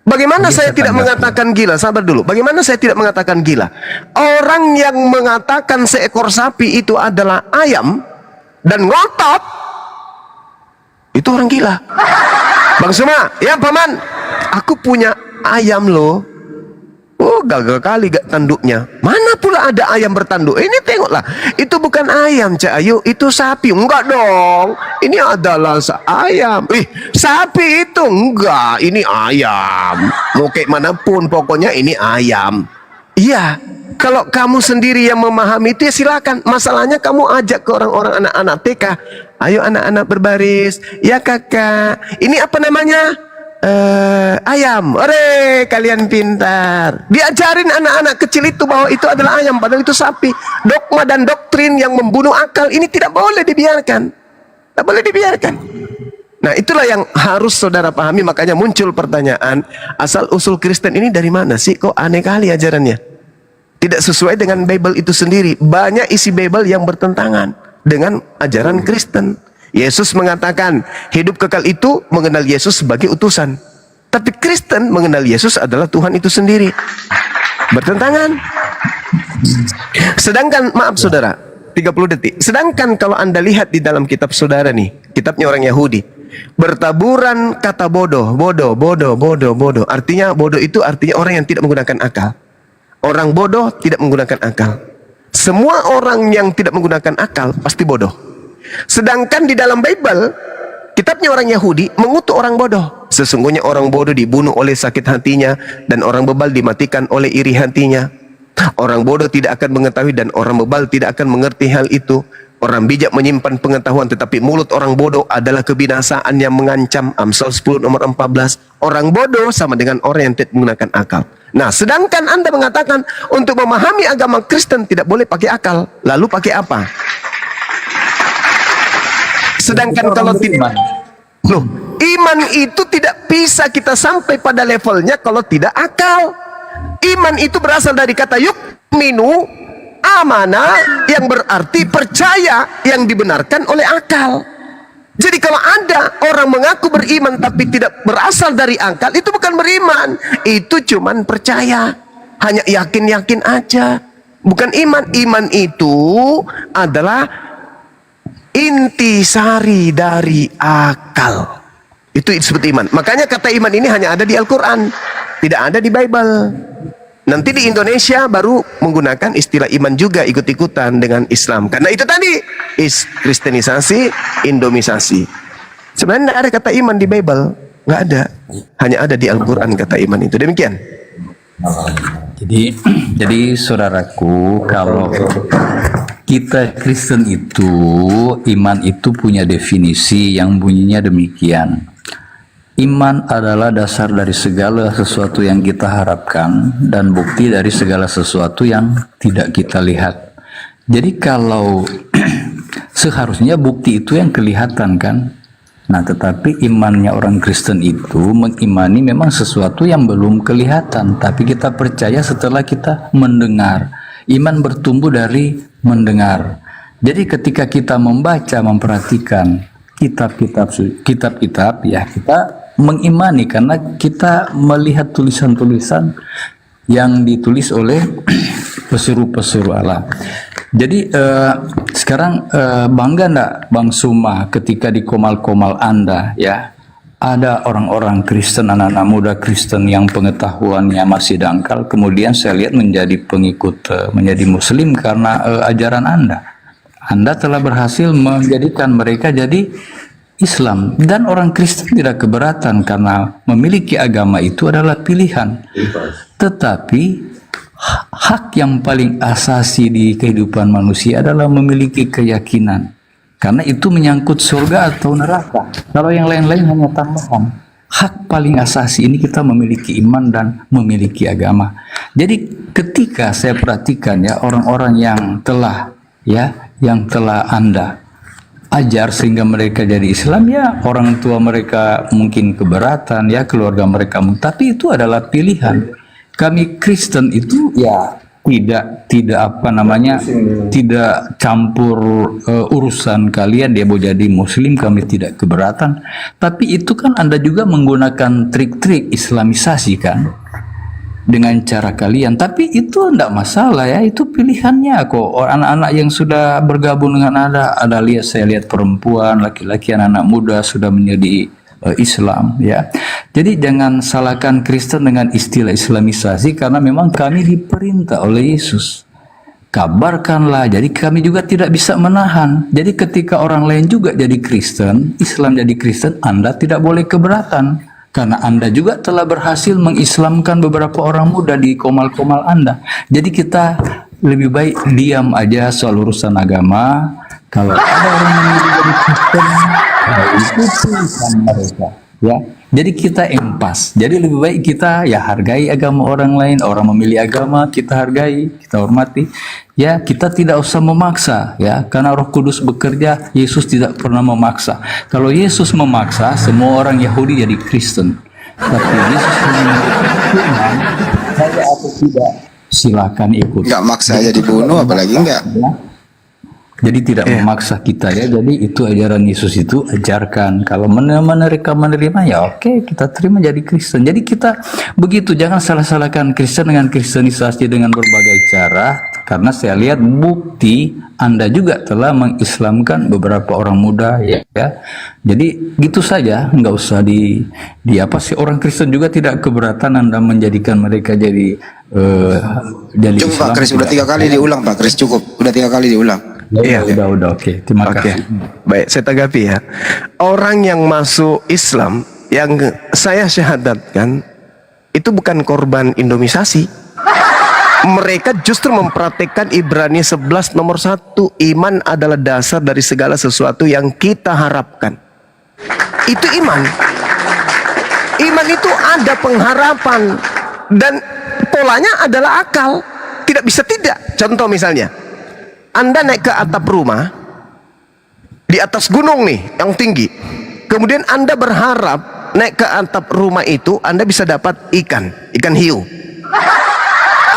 Bagaimana saya tidak mengatakan gila? Sabar dulu. Bagaimana saya tidak mengatakan gila? Orang yang mengatakan seekor sapi itu adalah ayam dan ngotot, itu orang gila. Bang Suma, ya Paman, aku punya ayam loh. Oh, gagal kali gak tanduknya. Mana pula ada ayam bertanduk? Ini tengoklah. Itu bukan ayam, Cak Ayu. Itu sapi. Enggak dong. Ini adalah ayam. Sapi itu. Enggak. Ini ayam. Mau kayak manapun. Pokoknya ini ayam. Iya. Kalau kamu sendiri yang memahami itu ya silakan. Masalahnya kamu ajak ke orang-orang anak-anak TK. Ayo anak-anak berbaris. Ya kakak. Ini apa namanya? Ayam. Ore, kalian pintar. Diajarin anak-anak kecil itu bahwa itu adalah ayam, padahal itu sapi. Dogma dan doktrin yang membunuh akal ini tidak boleh dibiarkan. Tidak boleh dibiarkan. Nah, itulah yang harus saudara pahami. Makanya muncul pertanyaan, asal usul Kristen ini dari mana sih? Kok aneh kali ajarannya? Tidak sesuai dengan Bible itu sendiri. Banyak isi Bible yang bertentangan dengan ajaran Kristen. Yesus mengatakan hidup kekal itu mengenal Yesus sebagai utusan. Tapi Kristen mengenal Yesus adalah Tuhan itu sendiri. Bertentangan. Sedangkan, maaf saudara, 30 detik. Sedangkan kalau Anda lihat di dalam kitab saudara nih, kitabnya orang Yahudi, bertaburan kata bodoh, bodoh, bodoh, bodoh, bodoh. Artinya bodoh itu artinya orang yang tidak menggunakan akal. Orang bodoh tidak menggunakan akal. Semua orang yang tidak menggunakan akal pasti bodoh. Sedangkan di dalam Bible, kitabnya orang Yahudi mengutuk orang bodoh. Sesungguhnya orang bodoh dibunuh oleh sakit hatinya dan orang bebal dimatikan oleh iri hatinya. Orang bodoh tidak akan mengetahui dan orang bebal tidak akan mengerti hal itu. Orang bijak menyimpan pengetahuan, tetapi mulut orang bodoh adalah kebinasaan yang mengancam. Amsal 10 nomor 14. Orang bodoh sama dengan orang yang tidak menggunakan akal. Nah, sedangkan Anda mengatakan untuk memahami agama Kristen tidak boleh pakai akal. Lalu pakai apa? Sedangkan kalau tidak, loh, iman itu tidak bisa kita sampai pada levelnya kalau tidak akal. Iman itu berasal dari kata yukminu, amana, yang berarti percaya yang dibenarkan oleh akal. Jadi kalau ada orang mengaku beriman tapi tidak berasal dari akal, itu bukan beriman, itu cuman percaya, hanya yakin-yakin aja, bukan iman. Iman itu adalah intisari dari akal. Itu disebut iman. Makanya kata iman ini hanya ada di Al-Quran, tidak ada di Bible. Nanti di Indonesia baru menggunakan istilah iman juga ikut-ikutan dengan Islam. Karena itu tadi kristenisasi, indomisasi. Sebenarnya tidak ada kata iman di Bible, nggak ada. Hanya ada di Al-Quran kata iman itu. Demikian. Jadi saudaraku, kalau kita Kristen itu, iman itu punya definisi yang bunyinya demikian. Iman adalah dasar dari segala sesuatu yang kita harapkan dan bukti dari segala sesuatu yang tidak kita lihat. Jadi kalau seharusnya bukti itu yang kelihatan kan. Nah, tetapi imannya orang Kristen itu mengimani memang sesuatu yang belum kelihatan, tapi kita percaya setelah kita mendengar. Iman bertumbuh dari mendengar. Jadi ketika kita membaca, memperhatikan kitab-kitab ya, kita mengimani karena kita melihat tulisan-tulisan yang ditulis oleh pesuruh-pesuruh Allah. Jadi sekarang bangga enggak Bang Suma ketika di komal-komal Anda ya ada orang-orang Kristen, anak-anak muda Kristen yang pengetahuannya masih dangkal, kemudian saya lihat menjadi pengikut, menjadi Muslim karena ajaran Anda. Anda telah berhasil menjadikan mereka jadi Islam, dan orang Kristen tidak keberatan karena memiliki agama itu adalah pilihan. Tetapi hak yang paling asasi di kehidupan manusia adalah memiliki keyakinan, karena itu menyangkut surga atau neraka. Kalau yang lain-lain hanya tambahan. Hak paling asasi ini kita memiliki iman dan memiliki agama. Jadi ketika saya perhatikan ya orang-orang yang telah Anda ajar sehingga mereka jadi Islam, ya orang tua mereka mungkin keberatan, ya keluarga mereka, tapi itu adalah pilihan. Kami Kristen itu ya tidak tidak campur urusan kalian, dia mau jadi Muslim kami tidak keberatan, tapi itu kan Anda juga menggunakan trik-trik Islamisasi kan dengan cara kalian, tapi itu tidak masalah ya, itu pilihannya kok. Anak-anak yang sudah bergabung dengan ada saya lihat perempuan, laki-laki, anak-anak muda sudah menjadi Islam ya. Jadi jangan salahkan Kristen dengan istilah Islamisasi, karena memang kami diperintah oleh Yesus, kabarkanlah. Jadi kami juga tidak bisa menahan. Jadi ketika orang lain juga jadi Kristen, Islam jadi Kristen, Anda tidak boleh keberatan, karena Anda juga telah berhasil mengislamkan beberapa orang muda di komal-komal Anda. Jadi kita lebih baik diam aja soal urusan agama. Kalau ada orang yang menjadi Kristen, itu pilihan mereka. Ya, jadi kita impas. Jadi lebih baik kita ya hargai agama orang lain. Orang memilih agama, kita hargai, kita hormati. Ya, kita tidak usah memaksa ya, karena Roh Kudus bekerja. Yesus tidak pernah memaksa. Kalau Yesus memaksa, semua orang Yahudi jadi Kristen. Tapi Yesus menyebutkan saya atau tidak, silakan ikut. Nggak maksa aja dibunuh, apalagi enggak. Ya. Jadi tidak memaksa kita ya. Jadi itu ajaran Yesus, itu ajarkan. Kalau mereka menerima ya oke, kita terima jadi Kristen. Jadi kita begitu, jangan salah-salahkan Kristen dengan kristenisasi dengan berbagai cara. Karena saya lihat bukti Anda juga telah mengislamkan beberapa orang muda ya. Jadi gitu saja, nggak usah di apa sih, orang Kristen juga tidak keberatan Anda menjadikan mereka jadi Cukup Islam. Pak Kris, udah 3 kali diulang Pak Kris, cukup. Udah 3 kali diulang. Udah, oke. Terima kasih. Baik, saya tanggapi ya. Orang yang masuk Islam, yang saya syahadatkan, itu bukan korban indomisasi. Mereka justru mempraktekkan Ibrani 11 nomor 1. Iman adalah dasar dari segala sesuatu yang kita harapkan. Itu iman. Iman itu ada pengharapan. Dan polanya adalah akal. Tidak bisa tidak. Contoh misalnya, Anda naik ke atap rumah, di atas gunung nih, yang tinggi. Kemudian Anda berharap naik ke atap rumah itu, Anda bisa dapat ikan hiu.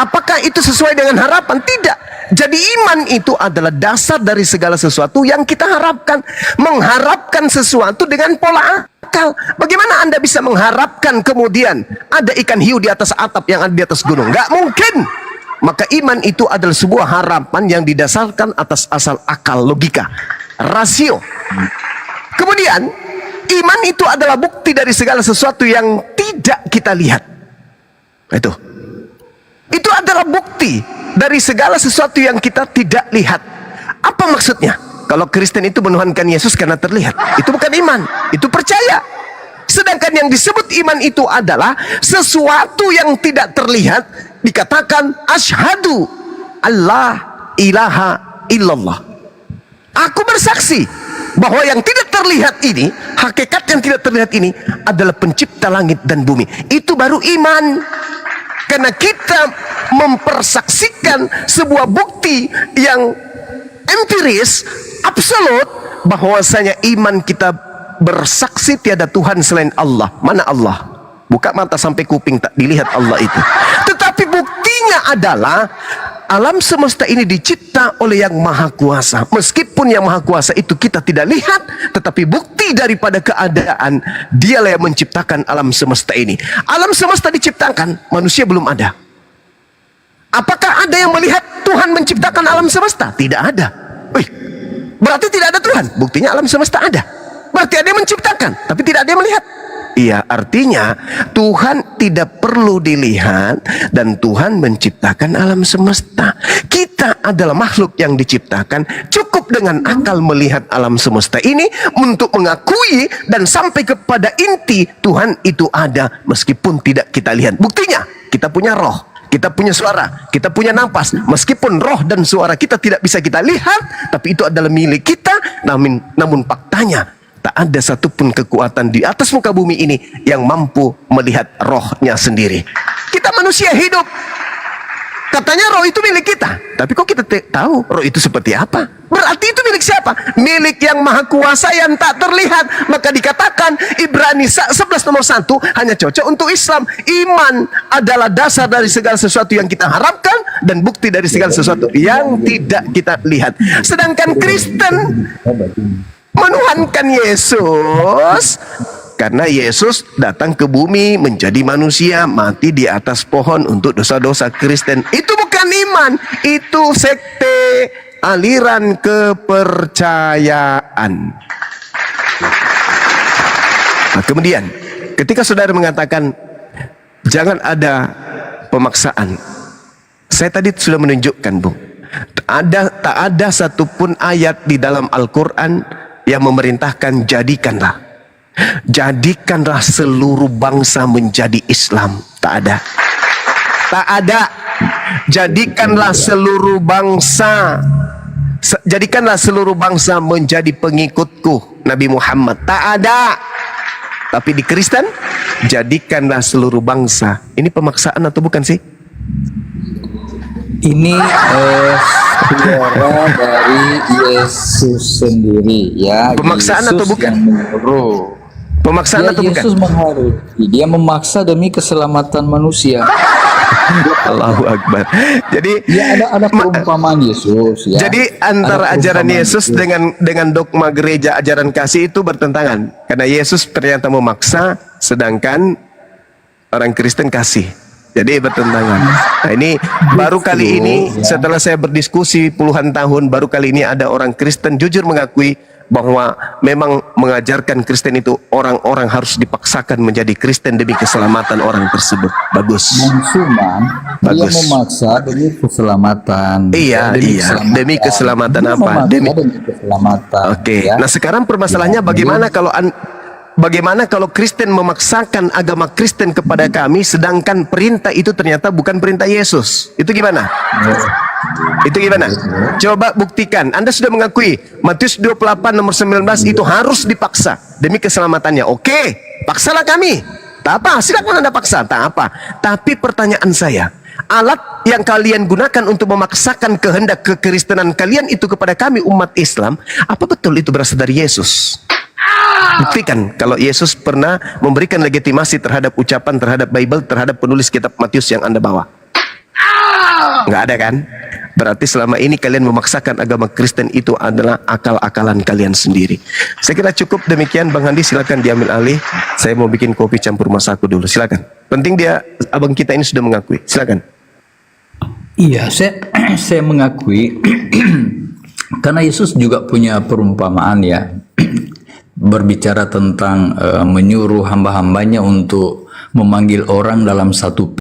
Apakah itu sesuai dengan harapan? Tidak. Jadi iman itu adalah dasar dari segala sesuatu yang kita harapkan. Mengharapkan sesuatu dengan pola akal. Bagaimana Anda bisa mengharapkan kemudian ada ikan hiu di atas atap yang ada di atas gunung? Nggak mungkin. Maka iman itu adalah sebuah harapan yang didasarkan atas asal akal, logika, rasio. Kemudian iman itu adalah bukti dari segala sesuatu yang tidak kita lihat. Itu adalah bukti dari segala sesuatu yang kita tidak lihat. Apa maksudnya? Kalau Kristen itu menuhankan Yesus karena terlihat, itu bukan iman, itu percaya. Sedangkan yang disebut iman itu adalah sesuatu yang tidak terlihat. Dikatakan asyhadu Allah ilaha illallah. Aku bersaksi bahwa yang tidak terlihat ini, hakikat yang tidak terlihat ini adalah pencipta langit dan bumi. Itu baru iman. Karena kita mempersaksikan sebuah bukti yang empiris, absolut, bahwasanya iman kita bersaksi tiada Tuhan selain Allah. Mana Allah? Buka mata sampai kuping tak dilihat Allah itu. Tetapi buktinya adalah alam semesta ini dicipta oleh yang maha kuasa. Meskipun yang maha kuasa itu kita tidak lihat, tetapi bukti daripada keadaan, dialah yang menciptakan alam semesta ini. Alam semesta diciptakan, manusia belum ada. Apakah ada yang melihat Tuhan menciptakan alam semesta? Tidak ada. Wih, berarti tidak ada Tuhan. Buktinya alam semesta ada. Berarti ada yang menciptakan, tapi tidak ada yang melihat. Iya, artinya Tuhan tidak perlu dilihat dan Tuhan menciptakan alam semesta. Kita adalah makhluk yang diciptakan, cukup dengan akal melihat alam semesta ini untuk mengakui dan sampai kepada inti Tuhan itu ada meskipun tidak kita lihat. Buktinya, kita punya roh, kita punya suara, kita punya napas. Meskipun roh dan suara kita tidak bisa kita lihat, tapi itu adalah milik kita. Namun faktanya, tak ada satupun kekuatan di atas muka bumi ini yang mampu melihat rohnya sendiri. Kita manusia hidup. Katanya roh itu milik kita. Tapi kok kita tahu roh itu seperti apa? Berarti itu milik siapa? Milik yang maha kuasa yang tak terlihat. Maka dikatakan Ibrani 11 nomor 1 hanya cocok untuk Islam. Iman adalah dasar dari segala sesuatu yang kita harapkan dan bukti dari segala sesuatu yang tidak kita lihat. Sedangkan Kristen menuhankan Yesus karena Yesus datang ke bumi menjadi manusia, mati di atas pohon untuk dosa-dosa Kristen. Itu bukan iman, itu sekte, aliran kepercayaan. Nah, kemudian ketika saudara mengatakan jangan ada pemaksaan, saya tadi sudah menunjukkan, Bung, tak ada satupun ayat di dalam Al-Quran yang memerintahkan jadikanlah seluruh bangsa menjadi Islam. Tak ada. Jadikanlah seluruh bangsa menjadi pengikutku, Nabi Muhammad. Tak ada. Tapi di Kristen, jadikanlah seluruh bangsa. Ini pemaksaan atau bukan sih? Ini suara dari Yesus sendiri, ya. Pemaksaan Yesus atau bukan? yang menyuruh. Pemaksaan Ya, atau bukan? Yesus mengharusi. Dia memaksa demi keselamatan manusia. Allahu Akbar. Jadi Ya, ada perumpamaan Yesus, ya. Jadi antara Ada ajaran perumpamaan Yesus dengan dogma gereja ajaran kasih itu bertentangan. Karena Yesus ternyata memaksa, sedangkan orang Kristen kasih. Jadi bertentangan. Nah, ini baru kali ini setelah saya berdiskusi puluhan tahun, baru kali ini ada orang Kristen jujur mengakui bahwa memang mengajarkan Kristen itu orang-orang harus dipaksakan menjadi Kristen demi keselamatan orang tersebut. Bagus. Cuman dia Bagus. memaksa demi keselamatan. Iya, demi keselamatan Dia apa? memaksa demi keselamatan. Oke. ya. Nah, sekarang permasalahannya bagaimana kalau bagaimana kalau Kristen memaksakan agama Kristen kepada kami, sedangkan perintah itu ternyata bukan perintah Yesus? Itu gimana? Itu gimana? Coba buktikan. Anda sudah mengakui Matius 28 nomor 19 itu harus dipaksa demi keselamatannya. Oke, paksalah kami. Tak apa, silakan Anda paksa. Tak apa. Tapi pertanyaan saya, alat yang kalian gunakan untuk memaksakan kehendak kekristenan kalian itu kepada kami umat Islam, apa betul itu berasal dari Yesus? Buktikan kalau Yesus pernah memberikan legitimasi terhadap ucapan, terhadap Bible, terhadap penulis kitab Matius yang Anda bawa. Nggak ada kan? Berarti selama ini kalian memaksakan agama Kristen itu adalah akal-akalan kalian sendiri. Saya kira cukup demikian. Bang Handi silakan diambil alih. Saya mau bikin kopi campur masaku dulu. Silakan. Penting dia, abang kita ini sudah mengakui. Silakan. Iya, saya mengakui karena Yesus juga punya perumpamaan ya, berbicara tentang menyuruh hamba-hambanya untuk memanggil orang dalam satu